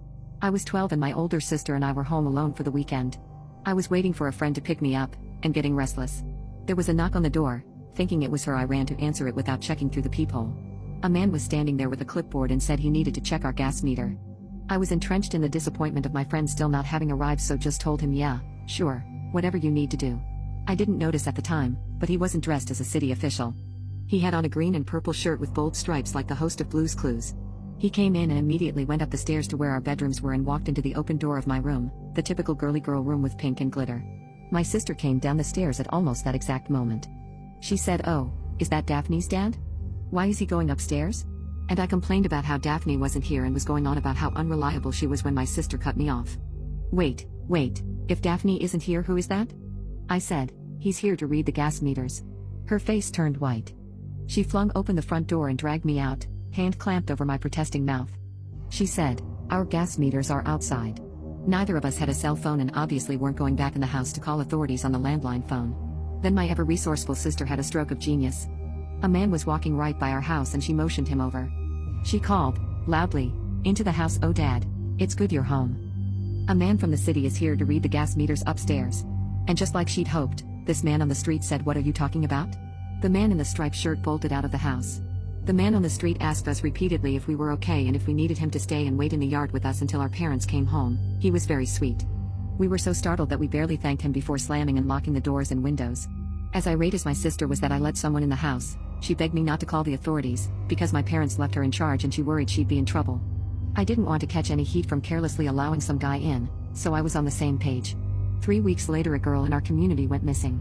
I was 12 and my older sister and I were home alone for the weekend. I was waiting for a friend to pick me up, and getting restless. There was a knock on the door. Thinking it was her, I ran to answer it without checking through the peephole. A man was standing there with a clipboard and said he needed to check our gas meter. I was entrenched in the disappointment of my friend still not having arrived, so just told him, yeah, sure, whatever you need to do. I didn't notice at the time, but he wasn't dressed as a city official. He had on a green and purple shirt with bold stripes like the host of Blue's Clues. He came in and immediately went up the stairs to where our bedrooms were and walked into the open door of my room, the typical girly girl room with pink and glitter. My sister came down the stairs at almost that exact moment. She said, "Oh, Is that Daphne's dad? Why is he going upstairs? And I complained about how Daphne wasn't here and was going on about how unreliable she was when my sister cut me off. Wait, if Daphne isn't here, who is that? I said, he's here to read the gas meters. Her face turned white. She flung open the front door and dragged me out, hand clamped over my protesting mouth. She said, our gas meters are outside. Neither of us had a cell phone and obviously weren't going back in the house to call authorities on the landline phone. Then my ever-resourceful sister had a stroke of genius. A man was walking right by our house and she motioned him over. She called, loudly, into the house, "Oh Dad, it's good you're home. A man from the city is here to read the gas meters upstairs." And just like she'd hoped, this man on the street said, "What are you talking about?" The man in the striped shirt bolted out of the house. The man on the street asked us repeatedly if we were okay and if we needed him to stay and wait in the yard with us until our parents came home. He was very sweet. We were so startled that we barely thanked him before slamming and locking the doors and windows. As irate as my sister was that I let someone in the house, she begged me not to call the authorities, because my parents left her in charge and she worried she'd be in trouble. I didn't want to catch any heat from carelessly allowing some guy in, so I was on the same page. 3 weeks later, a girl in our community went missing.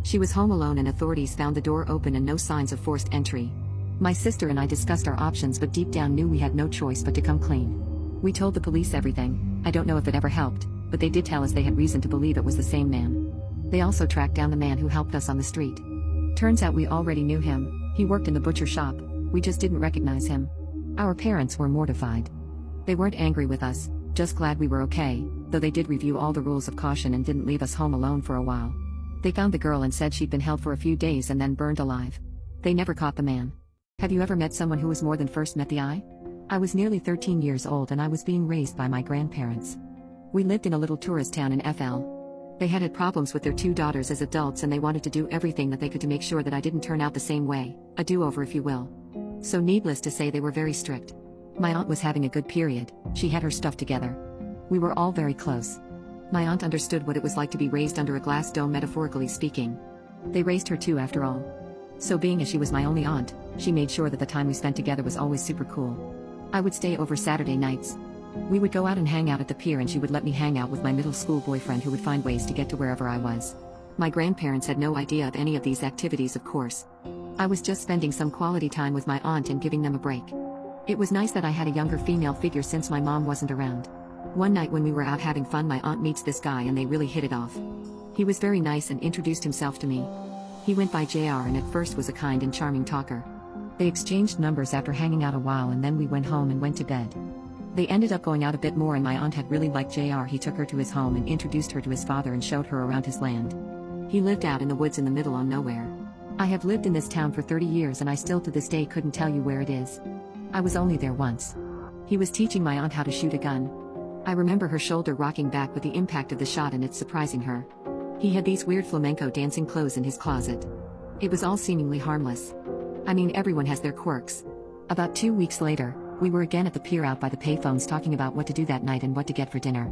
She was home alone and authorities found the door open and no signs of forced entry. My sister and I discussed our options but deep down knew we had no choice but to come clean. We told the police everything. I don't know if it ever helped, but they did tell us they had reason to believe it was the same man. They also tracked down the man who helped us on the street. Turns out we already knew him. He worked in the butcher shop. We just didn't recognize him. Our parents were mortified. They weren't angry with us, just glad we were okay, though they did review all the rules of caution and didn't leave us home alone for a while. They found the girl and said she'd been held for a few days and then burned alive. They never caught the man. Have you ever met someone who was more than first met the eye? I was nearly 13 years old and I was being raised by my grandparents. We lived in a little tourist town in FL. They had problems with their 2 daughters as adults and they wanted to do everything that they could to make sure that I didn't turn out the same way, a do-over if you will. So needless to say, they were very strict. My aunt was having a good period, she had her stuff together. We were all very close. My aunt understood what it was like to be raised under a glass dome, metaphorically speaking. They raised her too, after all. So being as she was my only aunt, she made sure that the time we spent together was always super cool. I would stay over Saturday nights. We would go out and hang out at the pier and she would let me hang out with my middle school boyfriend who would find ways to get to wherever I was. My grandparents had no idea of any of these activities, of course. I was just spending some quality time with my aunt and giving them a break. It was nice that I had a younger female figure since my mom wasn't around. One night when we were out having fun, my aunt meets this guy and they really hit it off. He was very nice and introduced himself to me. He went by JR and at first was a kind and charming talker. They exchanged numbers after hanging out a while and then we went home and went to bed. They ended up going out a bit more and my aunt had really liked JR. He took her to his home and introduced her to his father and showed her around his land. He lived out in the woods in the middle of nowhere. I have lived in this town for 30 years and I still to this day couldn't tell you where it is. I was only there once. He was teaching my aunt how to shoot a gun. I remember her shoulder rocking back with the impact of the shot and it surprising her. He had these weird flamenco dancing clothes in his closet. It was all seemingly harmless. I mean, everyone has their quirks. About 2 weeks later, we were again at the pier out by the payphones talking about what to do that night and what to get for dinner.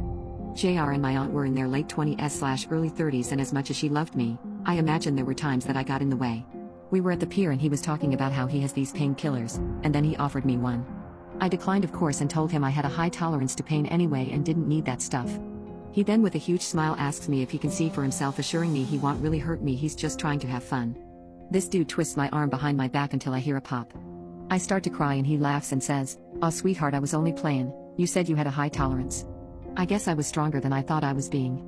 JR and my aunt were in their late 20s/early 30s and as much as she loved me, I imagine there were times that I got in the way. We were at the pier and he was talking about how he has these painkillers, and then he offered me one. I declined of course and told him I had a high tolerance to pain anyway and didn't need that stuff. He then with a huge smile asks me if he can see for himself, assuring me he won't really hurt me, he's just trying to have fun. This dude twists my arm behind my back until I hear a pop. I start to cry and he laughs and says, "Aw sweetheart, I was only playing, you said you had a high tolerance." I guess I was stronger than I thought I was being.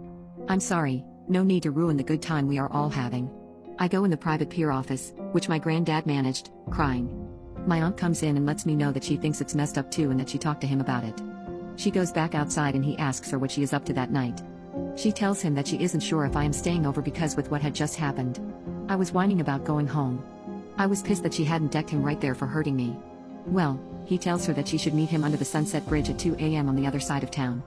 I'm sorry, no need to ruin the good time we are all having. I go in the private pier office, which my granddad managed, crying. My aunt comes in and lets me know that she thinks it's messed up too and that she talked to him about it. She goes back outside and he asks her what she is up to that night. She tells him that she isn't sure if I am staying over because with what had just happened. I was whining about going home. I was pissed that she hadn't decked him right there for hurting me. Well, he tells her that she should meet him under the Sunset Bridge at 2 a.m. on the other side of town.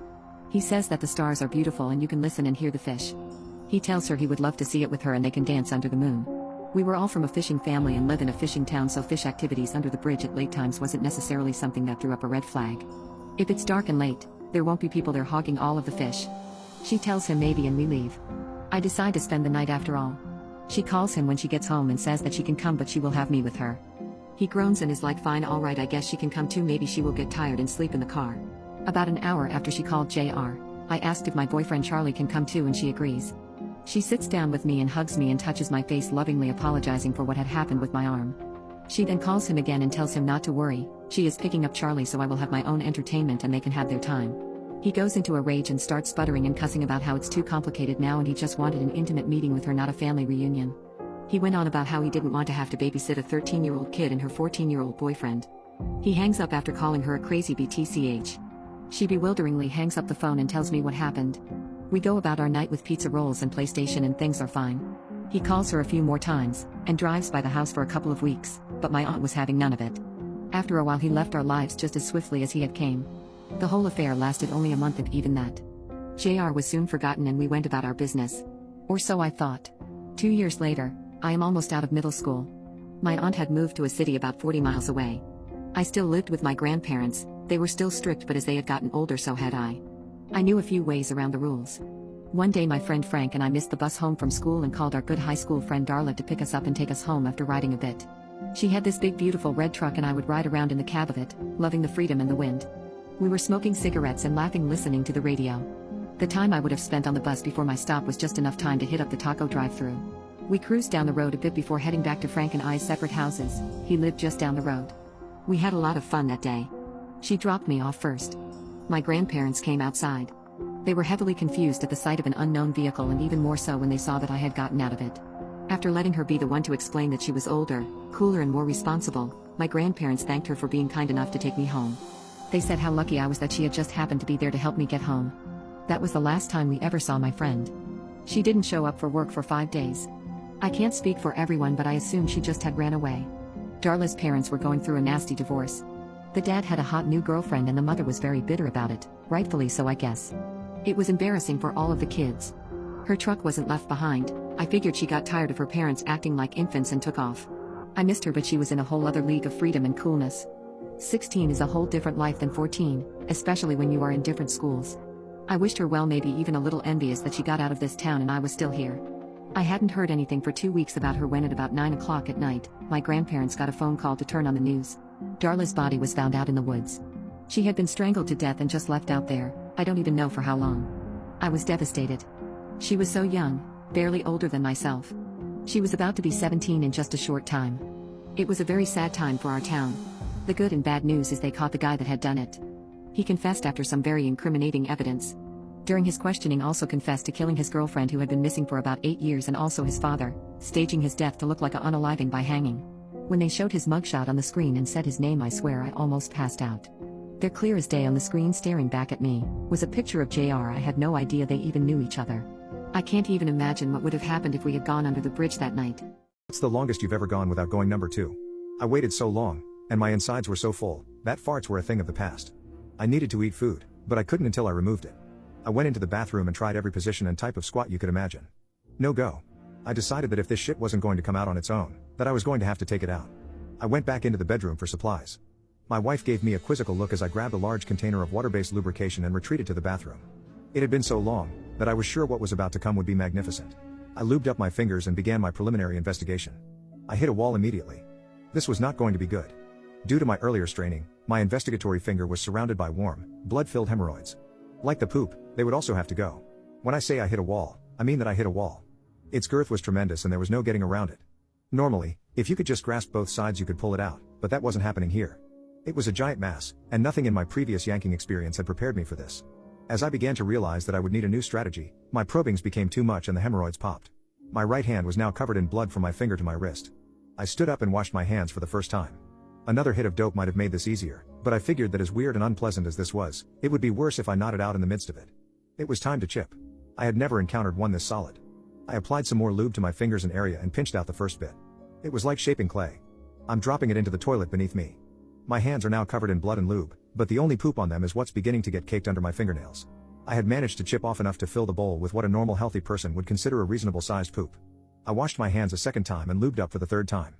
He says that the stars are beautiful and you can listen and hear the fish. He tells her he would love to see it with her and they can dance under the moon. We were all from a fishing family and live in a fishing town, so fish activities under the bridge at late times wasn't necessarily something that threw up a red flag. If it's dark and late, there won't be people there hogging all of the fish. She tells him maybe and we leave. I decide to spend the night after all. She calls him when she gets home and says that she can come but she will have me with her. He groans and is like, fine, alright, I guess she can come too, maybe she will get tired and sleep in the car. About an hour after she called JR, I asked if my boyfriend Charlie can come too and she agrees. She sits down with me and hugs me and touches my face lovingly, apologizing for what had happened with my arm. She then calls him again and tells him not to worry, she is picking up Charlie so I will have my own entertainment and they can have their time. He goes into a rage and starts sputtering and cussing about how it's too complicated now and he just wanted an intimate meeting with her, not a family reunion. He went on about how he didn't want to have to babysit a 13-year-old kid and her 14-year-old boyfriend. He hangs up after calling her a crazy BTCH. She bewilderingly hangs up the phone and tells me what happened. We go about our night with pizza rolls and PlayStation and things are fine. He calls her a few more times, and drives by the house for a couple of weeks, but my aunt was having none of it. After a while he left our lives just as swiftly as he had came. The whole affair lasted only a month, if even that. JR was soon forgotten and we went about our business. Or so I thought. 2 years later, I am almost out of middle school. My aunt had moved to a city about 40 miles away. I still lived with my grandparents, they were still strict but as they had gotten older so had I. I knew a few ways around the rules. One day my friend Frank and I missed the bus home from school and called our good high school friend Darla to pick us up and take us home after riding a bit. She had this big beautiful red truck and I would ride around in the cab of it, loving the freedom and the wind. We were smoking cigarettes and laughing, listening to the radio. The time I would have spent on the bus before my stop was just enough time to hit up the taco drive-thru. We cruised down the road a bit before heading back to Frank and I's separate houses. He lived just down the road. We had a lot of fun that day. She dropped me off first. My grandparents came outside. They were heavily confused at the sight of an unknown vehicle and even more so when they saw that I had gotten out of it. After letting her be the one to explain that she was older, cooler and more responsible, my grandparents thanked her for being kind enough to take me home. They said how lucky I was that she had just happened to be there to help me get home. That was the last time we ever saw my friend. She didn't show up for work for 5 days. I can't speak for everyone but I assume she just had ran away. Darla's parents were going through a nasty divorce. The dad had a hot new girlfriend and the mother was very bitter about it, rightfully so I guess. It was embarrassing for all of the kids. Her truck wasn't left behind. I figured she got tired of her parents acting like infants and took off. I missed her but she was in a whole other league of freedom and coolness. 16 is a whole different life than 14, especially when you are in different schools. I wished her well, maybe even a little envious that she got out of this town and I was still here. I hadn't heard anything for 2 weeks about her when at about 9 o'clock at night, my grandparents got a phone call to turn on the news. Darla's body was found out in the woods. She had been strangled to death and just left out there, I don't even know for how long. I was devastated. She was so young, barely older than myself. She was about to be 17 in just a short time. It was a very sad time for our town. The good and bad news is they caught the guy that had done it. He confessed after some very incriminating evidence. During his questioning also confessed to killing his girlfriend who had been missing for about 8 years and also his father, staging his death to look like a unaliving by hanging. When they showed his mugshot on the screen and said his name, I swear I almost passed out. There, clear as day on the screen staring back at me, was a picture of JR. I had no idea they even knew each other. I can't even imagine what would have happened if we had gone under the bridge that night. What's the longest you've ever gone without going number 2? I waited so long, and my insides were so full, that farts were a thing of the past. I needed to eat food, but I couldn't until I removed it. I went into the bathroom and tried every position and type of squat you could imagine. No go. I decided that if this shit wasn't going to come out on its own, that I was going to have to take it out. I went back into the bedroom for supplies. My wife gave me a quizzical look as I grabbed a large container of water-based lubrication and retreated to the bathroom. It had been so long, that I was sure what was about to come would be magnificent. I lubed up my fingers and began my preliminary investigation. I hit a wall immediately. This was not going to be good. Due to my earlier straining, my investigatory finger was surrounded by warm, blood-filled hemorrhoids. Like the poop, they would also have to go. When I say I hit a wall, I mean that I hit a wall. Its girth was tremendous and there was no getting around it. Normally, if you could just grasp both sides you could pull it out, but that wasn't happening here. It was a giant mass, and nothing in my previous yanking experience had prepared me for this. As I began to realize that I would need a new strategy, my probings became too much and the hemorrhoids popped. My right hand was now covered in blood from my finger to my wrist. I stood up and washed my hands for the first time. Another hit of dope might have made this easier, but I figured that as weird and unpleasant as this was, it would be worse if I nodded out in the midst of it. It was time to chip. I had never encountered one this solid. I applied some more lube to my fingers and area and pinched out the first bit. It was like shaping clay. I'm dropping it into the toilet beneath me. My hands are now covered in blood and lube, but the only poop on them is what's beginning to get caked under my fingernails. I had managed to chip off enough to fill the bowl with what a normal healthy person would consider a reasonable sized poop. I washed my hands a second time and lubed up for the third time.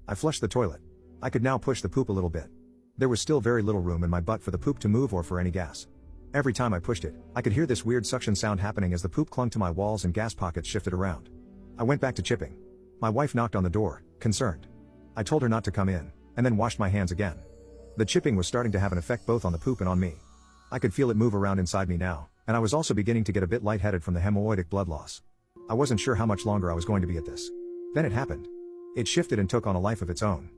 I flushed the toilet. I could now push the poop a little bit. There was still very little room in my butt for the poop to move or for any gas. Every time I pushed it, I could hear this weird suction sound happening as the poop clung to my walls and gas pockets shifted around. I went back to chipping. My wife knocked on the door, concerned. I told her not to come in, and then washed my hands again. The chipping was starting to have an effect both on the poop and on me. I could feel it move around inside me now, and I was also beginning to get a bit lightheaded from the hemorrhoidic blood loss. I wasn't sure how much longer I was going to be at this. Then it happened. It shifted and took on a life of its own.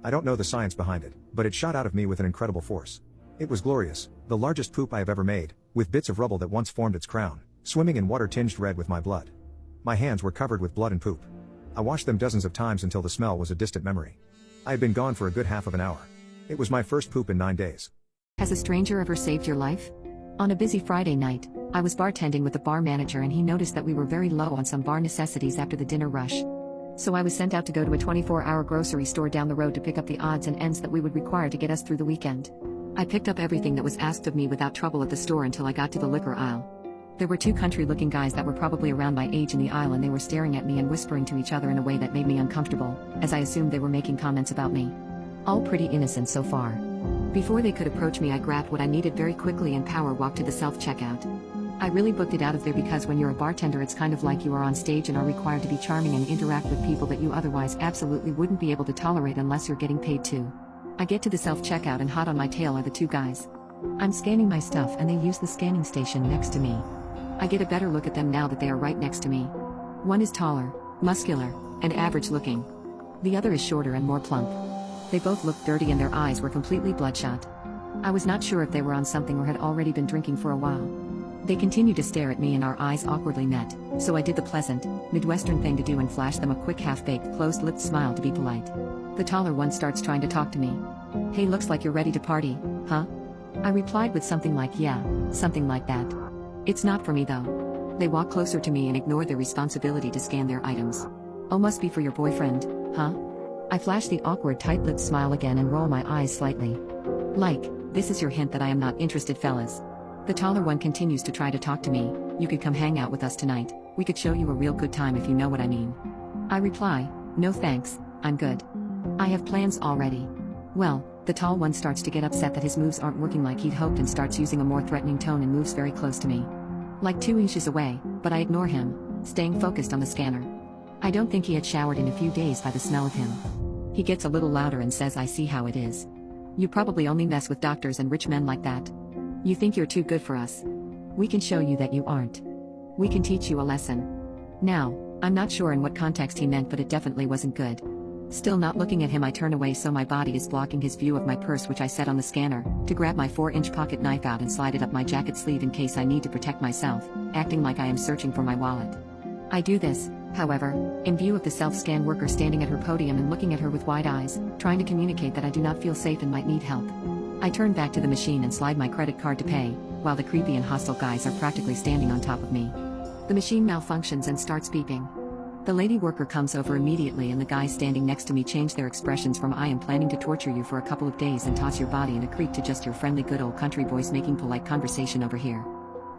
I don't know the science behind it, but it shot out of me with an incredible force. It was glorious, the largest poop I have ever made, with bits of rubble that once formed its crown, swimming in water tinged red with my blood. My hands were covered with blood and poop. I washed them dozens of times until the smell was a distant memory. I had been gone for a good half of an hour. It was my first poop in 9 days. Has a stranger ever saved your life? On a busy Friday night, I was bartending with the bar manager and he noticed that we were very low on some bar necessities after the dinner rush. So I was sent out to go to a 24-hour grocery store down the road to pick up the odds and ends that we would require to get us through the weekend. I picked up everything that was asked of me without trouble at the store until I got to the liquor aisle. There were 2 country-looking guys that were probably around my age in the aisle and they were staring at me and whispering to each other in a way that made me uncomfortable, as I assumed they were making comments about me. All pretty innocent so far. Before they could approach me, I grabbed what I needed very quickly and power walked to the self-checkout. I really booked it out of there because when you're a bartender it's kind of like you are on stage and are required to be charming and interact with people that you otherwise absolutely wouldn't be able to tolerate unless you're getting paid to. I get to the self-checkout and hot on my tail are the 2 guys. I'm scanning my stuff and they use the scanning station next to me. I get a better look at them now that they are right next to me. One is taller, muscular, and average looking. The other is shorter and more plump. They both looked dirty and their eyes were completely bloodshot. I was not sure if they were on something or had already been drinking for a while. They continued to stare at me and our eyes awkwardly met, so I did the pleasant, Midwestern thing to do and flashed them a quick half-baked closed-lipped smile to be polite. The taller one starts trying to talk to me. "Hey, looks like you're ready to party, huh?" I replied with something like "yeah, something like that." "It's not for me though." They walk closer to me and ignore their responsibility to scan their items. "Oh, must be for your boyfriend, huh?" I flash the awkward tight-lipped smile again and roll my eyes slightly. Like, this is your hint that I am not interested, fellas. The taller one continues to try to talk to me. "You could come hang out with us tonight, we could show you a real good time if you know what I mean." I reply, "No thanks, I'm good. I have plans already." Well, the tall one starts to get upset that his moves aren't working like he'd hoped and starts using a more threatening tone and moves very close to me. Like 2 inches away, but I ignore him, staying focused on the scanner. I don't think he had showered in a few days by the smell of him. He gets a little louder and says, "I see how it is. You probably only mess with doctors and rich men like that. You think you're too good for us. We can show you that you aren't. We can teach you a lesson." Now, I'm not sure in what context he meant, but it definitely wasn't good. Still not looking at him, I turn away so my body is blocking his view of my purse, which I set on the scanner, to grab my 4-inch pocket knife out and slide it up my jacket sleeve in case I need to protect myself, acting like I am searching for my wallet. I do this, however, in view of the self-scan worker standing at her podium and looking at her with wide eyes, trying to communicate that I do not feel safe and might need help. I turn back to the machine and slide my credit card to pay, while the creepy and hostile guys are practically standing on top of me. The machine malfunctions and starts beeping. The lady worker comes over immediately and the guys standing next to me change their expressions from "I am planning to torture you for a couple of days and toss your body in a creek" to just "your friendly good old country boys making polite conversation over here."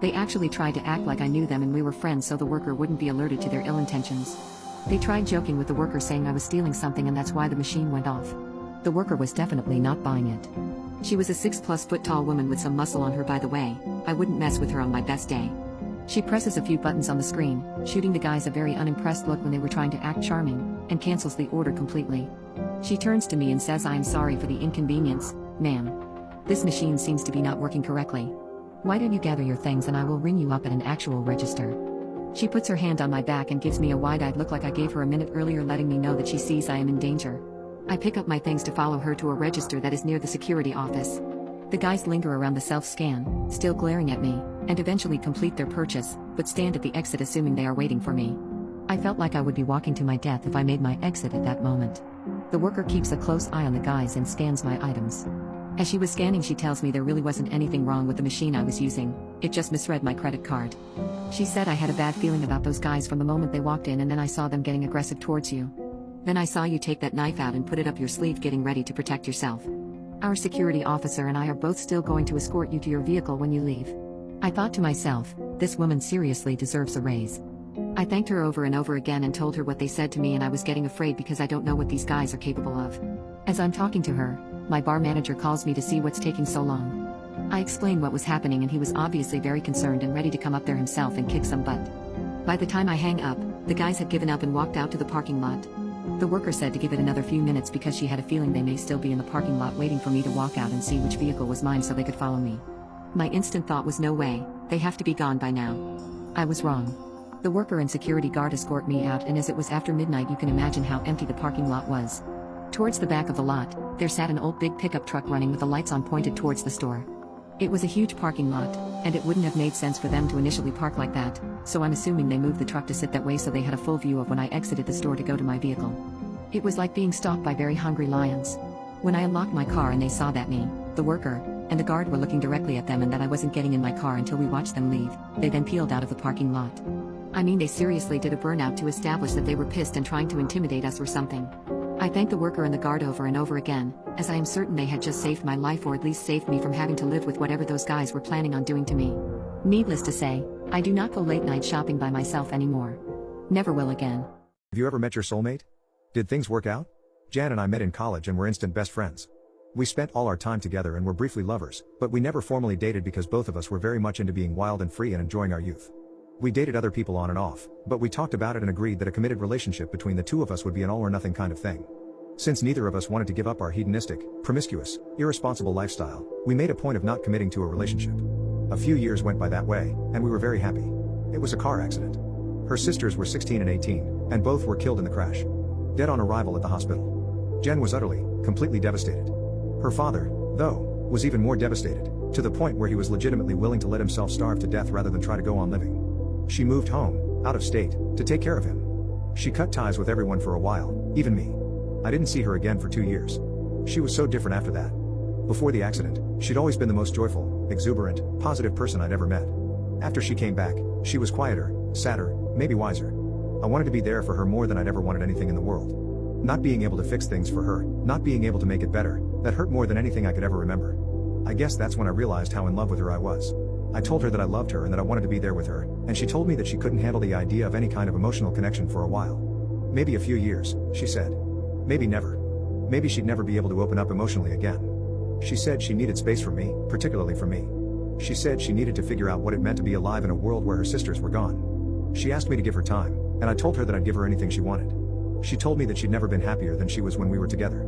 They actually tried to act like I knew them and we were friends so the worker wouldn't be alerted to their ill intentions. They tried joking with the worker saying I was stealing something and that's why the machine went off. The worker was definitely not buying it. She was a 6+ foot tall woman with some muscle on her, by the way. I wouldn't mess with her on my best day. She presses a few buttons on the screen, shooting the guys a very unimpressed look when they were trying to act charming, and cancels the order completely. She turns to me and says, "I am sorry for the inconvenience, ma'am. This machine seems to be not working correctly. Why don't you gather your things and I will ring you up at an actual register." She puts her hand on my back and gives me a wide-eyed look like I gave her a minute earlier, letting me know that she sees I am in danger. I pick up my things to follow her to a register that is near the security office. The guys linger around the self-scan, still glaring at me, and eventually complete their purchase, but stand at the exit assuming they are waiting for me. I felt like I would be walking to my death if I made my exit at that moment. The worker keeps a close eye on the guys and scans my items. As she was scanning, she tells me there really wasn't anything wrong with the machine I was using, it just misread my credit card. She said I had a bad feeling about those guys from the moment they walked in and then I saw them getting aggressive towards you. Then I saw you take that knife out and put it up your sleeve getting ready to protect yourself. Our security officer and I are both still going to escort you to your vehicle when you leave. I thought to myself, this woman seriously deserves a raise. I thanked her over and over again and told her what they said to me, and I was getting afraid because I don't know what these guys are capable of. As I'm talking to her, my bar manager calls me to see what's taking so long. I explained what was happening and he was obviously very concerned and ready to come up there himself and kick some butt. By the time I hang up, the guys had given up and walked out to the parking lot. The worker said to give it another few minutes because she had a feeling they may still be in the parking lot waiting for me to walk out and see which vehicle was mine so they could follow me. My instant thought was, no way, they have to be gone by now. I was wrong. The worker and security guard escort me out, and as it was after midnight, you can imagine how empty the parking lot was. Towards the back of the lot, there sat an old big pickup truck running with the lights on pointed towards the store. It was a huge parking lot, and it wouldn't have made sense for them to initially park like that, so I'm assuming they moved the truck to sit that way so they had a full view of when I exited the store to go to my vehicle. It was like being stalked by very hungry lions. When I unlocked my car and they saw that me, the worker, and the guard were looking directly at them and that I wasn't getting in my car until we watched them leave, they then peeled out of the parking lot. I mean, they seriously did a burnout to establish that they were pissed and trying to intimidate us or something. I thanked the worker and the guard over and over again, as I am certain they had just saved my life or at least saved me from having to live with whatever those guys were planning on doing to me. Needless to say, I do not go late night shopping by myself anymore. Never will again. Have you ever met your soulmate? Did things work out? Jan and I met in college and were instant best friends. We spent all our time together and were briefly lovers, but we never formally dated because both of us were very much into being wild and free and enjoying our youth. We dated other people on and off, but we talked about it and agreed that a committed relationship between the two of us would be an all-or-nothing kind of thing. Since neither of us wanted to give up our hedonistic, promiscuous, irresponsible lifestyle, we made a point of not committing to a relationship. A few years went by that way, and we were very happy. It was a car accident. Her sisters were 16 and 18, and both were killed in the crash. Dead on arrival at the hospital. Jen was utterly, completely devastated. Her father, though, was even more devastated, to the point where he was legitimately willing to let himself starve to death rather than try to go on living. She moved home, out of state, to take care of him. She cut ties with everyone for a while, even me. I didn't see her again for 2 years. She was so different after that. Before the accident, she'd always been the most joyful, exuberant, positive person I'd ever met. After she came back, she was quieter, sadder, maybe wiser. I wanted to be there for her more than I'd ever wanted anything in the world. Not being able to fix things for her, not being able to make it better, that hurt more than anything I could ever remember. I guess that's when I realized how in love with her I was. I told her that I loved her and that I wanted to be there with her, and she told me that she couldn't handle the idea of any kind of emotional connection for a while. Maybe a few years, she said. Maybe never. Maybe she'd never be able to open up emotionally again. She said she needed space from me, particularly from me. She said she needed to figure out what it meant to be alive in a world where her sisters were gone. She asked me to give her time, and I told her that I'd give her anything she wanted. She told me that she'd never been happier than she was when we were together.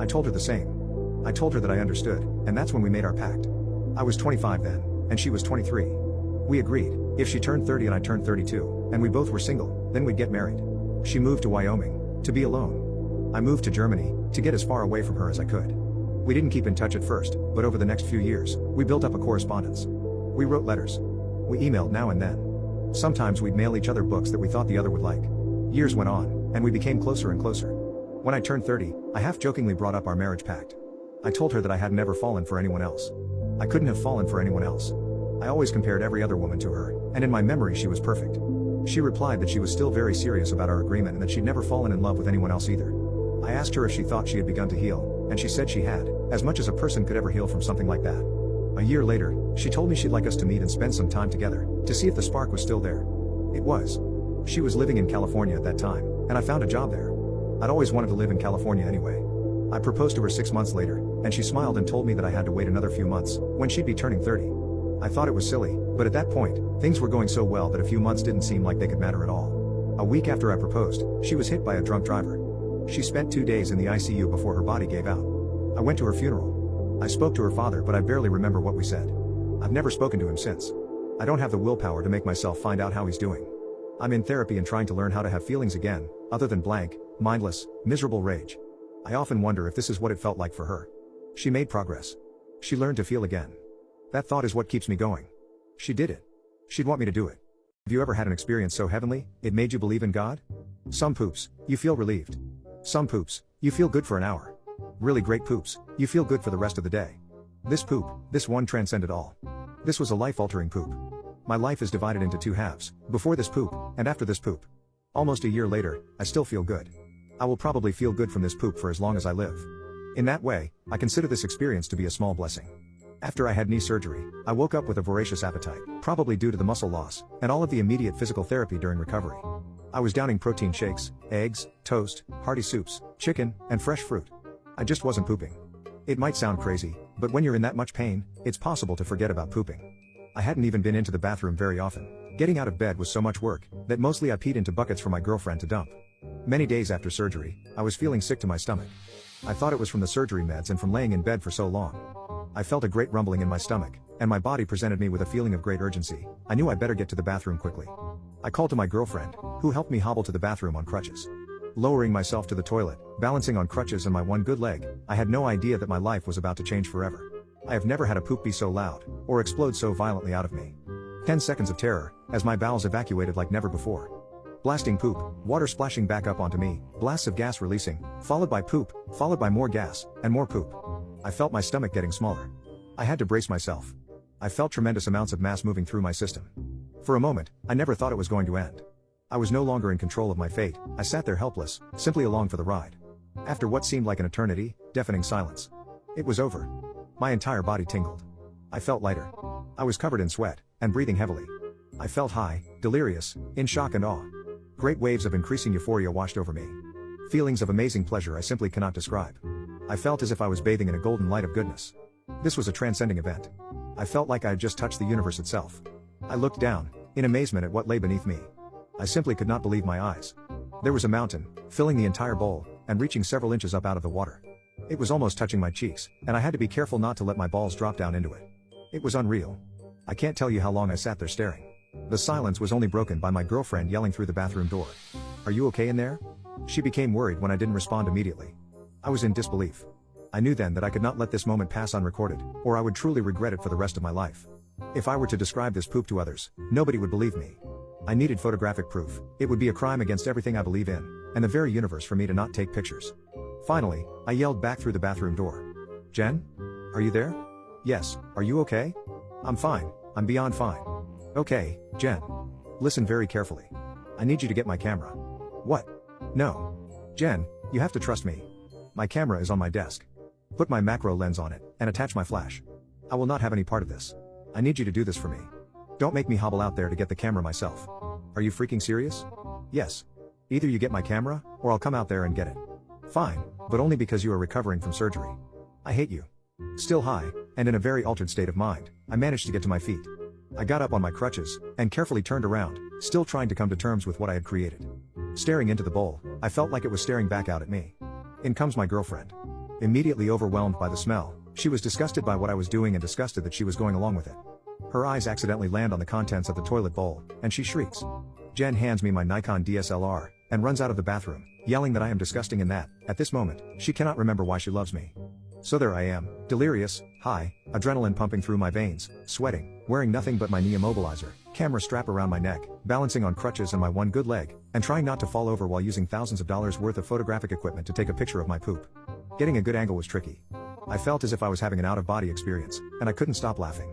I told her the same. I told her that I understood, and that's when we made our pact. I was 25 then, and she was 23. We agreed, if she turned 30 and I turned 32, and we both were single, then we'd get married. She moved to Wyoming, to be alone. I moved to Germany, to get as far away from her as I could. We didn't keep in touch at first, but over the next few years, we built up a correspondence. We wrote letters. We emailed now and then. Sometimes we'd mail each other books that we thought the other would like. Years went on, and we became closer and closer. When I turned 30, I half-jokingly brought up our marriage pact. I told her that I had never fallen for anyone else. I couldn't have fallen for anyone else. I always compared every other woman to her, and in my memory she was perfect. She replied that she was still very serious about our agreement and that she'd never fallen in love with anyone else either. I asked her if she thought she had begun to heal, and she said she had, as much as a person could ever heal from something like that. A year later, she told me she'd like us to meet and spend some time together, to see if the spark was still there. It was. She was living in California at that time, and I found a job there. I'd always wanted to live in California anyway. I proposed to her 6 months later, and she smiled and told me that I had to wait another few months, when she'd be turning 30. I thought it was silly, but at that point, things were going so well that a few months didn't seem like they could matter at all. A week after I proposed, she was hit by a drunk driver. She spent 2 days in the ICU before her body gave out. I went to her funeral. I spoke to her father, but I barely remember what we said. I've never spoken to him since. I don't have the willpower to make myself find out how he's doing. I'm in therapy and trying to learn how to have feelings again, other than blank, mindless, miserable rage. I often wonder if this is what it felt like for her. She made progress. She learned to feel again. That thought is what keeps me going. She did it. She'd want me to do it. Have you ever had an experience so heavenly, it made you believe in God? Some poops, you feel relieved. Some poops, you feel good for an hour. Really great poops, you feel good for the rest of the day. This poop, this one transcended all. This was a life-altering poop. My life is divided into 2 halves, before this poop, and after this poop. Almost a year later, I still feel good. I will probably feel good from this poop for as long as I live. In that way, I consider this experience to be a small blessing. After I had knee surgery, I woke up with a voracious appetite, probably due to the muscle loss, and all of the immediate physical therapy during recovery. I was downing protein shakes, eggs, toast, hearty soups, chicken, and fresh fruit. I just wasn't pooping. It might sound crazy, but when you're in that much pain, it's possible to forget about pooping. I hadn't even been into the bathroom very often. Getting out of bed was so much work, that mostly I peed into buckets for my girlfriend to dump. Many days after surgery, I was feeling sick to my stomach. I thought it was from the surgery meds and from laying in bed for so long. I felt a great rumbling in my stomach, and my body presented me with a feeling of great urgency. I knew I'd better get to the bathroom quickly. I called to my girlfriend, who helped me hobble to the bathroom on crutches. Lowering myself to the toilet, balancing on crutches and my one good leg, I had no idea that my life was about to change forever. I have never had a poop be so loud, or explode so violently out of me. 10 seconds of terror, as my bowels evacuated like never before. Blasting poop, water splashing back up onto me, blasts of gas releasing, followed by poop, followed by more gas, and more poop. I felt my stomach getting smaller. I had to brace myself. I felt tremendous amounts of mass moving through my system. For a moment, I never thought it was going to end. I was no longer in control of my fate. I sat there helpless, simply along for the ride. After what seemed like an eternity, deafening silence. It was over. My entire body tingled. I felt lighter. I was covered in sweat, and breathing heavily. I felt high, delirious, in shock and awe. Great waves of increasing euphoria washed over me. Feelings of amazing pleasure I simply cannot describe. I felt as if I was bathing in a golden light of goodness. This was a transcending event. I felt like I had just touched the universe itself. I looked down, in amazement at what lay beneath me. I simply could not believe my eyes. There was a mountain, filling the entire bowl, and reaching several inches up out of the water. It was almost touching my cheeks, and I had to be careful not to let my balls drop down into it. It was unreal. I can't tell you how long I sat there staring. The silence was only broken by my girlfriend yelling through the bathroom door. "Are you okay in there?" She became worried when I didn't respond immediately. I was in disbelief. I knew then that I could not let this moment pass unrecorded, or I would truly regret it for the rest of my life. If I were to describe this poop to others, nobody would believe me. I needed photographic proof. It would be a crime against everything I believe in, and the very universe for me to not take pictures. Finally, I yelled back through the bathroom door. "Jen? Are you there?" "Yes, are you okay?" "I'm fine, I'm beyond fine." "Okay, Jen. Listen very carefully. I need you to get my camera." "What?" "No. Jen, you have to trust me. My camera is on my desk. Put my macro lens on it, and attach my flash. I will not have any part of this. I need you to do this for me. Don't make me hobble out there to get the camera myself." "Are you freaking serious?" "Yes. Either you get my camera, or I'll come out there and get it." "Fine, but only because you are recovering from surgery. I hate you." Still high, and in a very altered state of mind, I managed to get to my feet. I got up on my crutches, and carefully turned around, still trying to come to terms with what I had created. Staring into the bowl, I felt like it was staring back out at me. In comes my girlfriend. Immediately overwhelmed by the smell, she was disgusted by what I was doing and disgusted that she was going along with it. Her eyes accidentally land on the contents of the toilet bowl, and she shrieks. Jen hands me my Nikon DSLR, and runs out of the bathroom, yelling that I am disgusting and that, at this moment, she cannot remember why she loves me. So there I am, delirious, high, adrenaline pumping through my veins, sweating, wearing nothing but my knee immobilizer, camera strap around my neck, balancing on crutches and my one good leg, and trying not to fall over while using thousands of dollars worth of photographic equipment to take a picture of my poop. Getting a good angle was tricky. I felt as if I was having an out-of-body experience, and I couldn't stop laughing.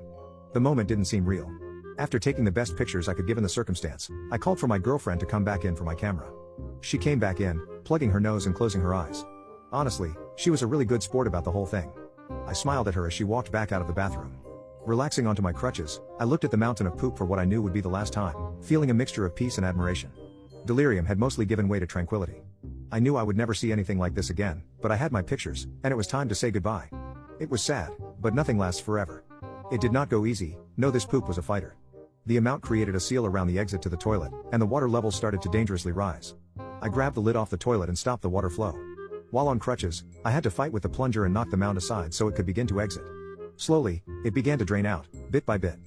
The moment didn't seem real. After taking the best pictures I could given the circumstance, I called for my girlfriend to come back in for my camera. She came back in, plugging her nose and closing her eyes. Honestly, she was a really good sport about the whole thing. I smiled at her as she walked back out of the bathroom. Relaxing onto my crutches, I looked at the mountain of poop for what I knew would be the last time, feeling a mixture of peace and admiration. Delirium had mostly given way to tranquility. I knew I would never see anything like this again, but I had my pictures, and it was time to say goodbye. It was sad, but nothing lasts forever. It did not go easy. No, this poop was a fighter. The amount created a seal around the exit to the toilet, and the water levels started to dangerously rise. I grabbed the lid off the toilet and stopped the water flow. While on crutches, I had to fight with the plunger and knock the mount aside so it could begin to exit. Slowly, it began to drain out, bit by bit.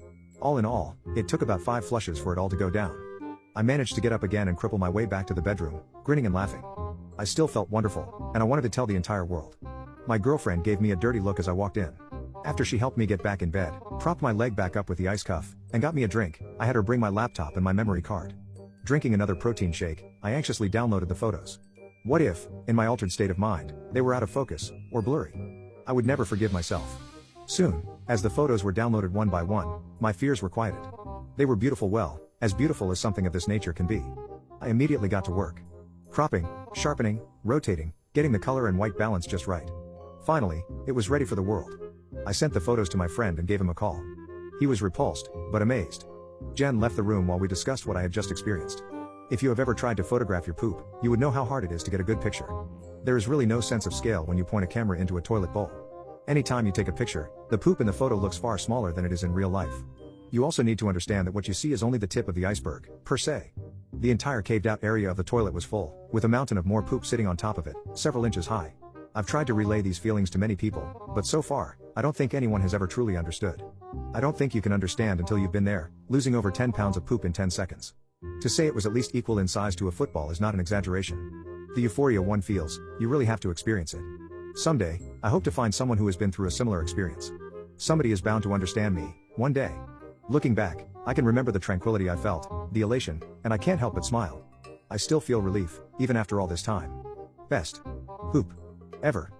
All in all, it took about 5 flushes for it all to go down. I managed to get up again and cripple my way back to the bedroom, grinning and laughing. I still felt wonderful, and I wanted to tell the entire world. My girlfriend gave me a dirty look as I walked in. After she helped me get back in bed, propped my leg back up with the ice cuff, and got me a drink, I had her bring my laptop and my memory card. Drinking another protein shake, I anxiously downloaded the photos. What if, in my altered state of mind, they were out of focus, or blurry? I would never forgive myself. Soon, as the photos were downloaded one by one, my fears were quieted. They were beautiful, well, as beautiful as something of this nature can be. I immediately got to work. Cropping, sharpening, rotating, getting the color and white balance just right. Finally, it was ready for the world. I sent the photos to my friend and gave him a call. He was repulsed, but amazed. Jen left the room while we discussed what I had just experienced. If you have ever tried to photograph your poop, you would know how hard it is to get a good picture. There is really no sense of scale when you point a camera into a toilet bowl. Anytime you take a picture, the poop in the photo looks far smaller than it is in real life. You also need to understand that what you see is only the tip of the iceberg, per se. The entire caved out area of the toilet was full, with a mountain of more poop sitting on top of it, several inches high. I've tried to relay these feelings to many people, but so far, I don't think anyone has ever truly understood. I don't think you can understand until you've been there, losing over 10 pounds of poop in 10 seconds. To say it was at least equal in size to a football is not an exaggeration. The euphoria one feels, you really have to experience it. Someday, I hope to find someone who has been through a similar experience. Somebody is bound to understand me, one day. Looking back, I can remember the tranquility I felt, the elation, and I can't help but smile. I still feel relief, even after all this time. Best poop ever.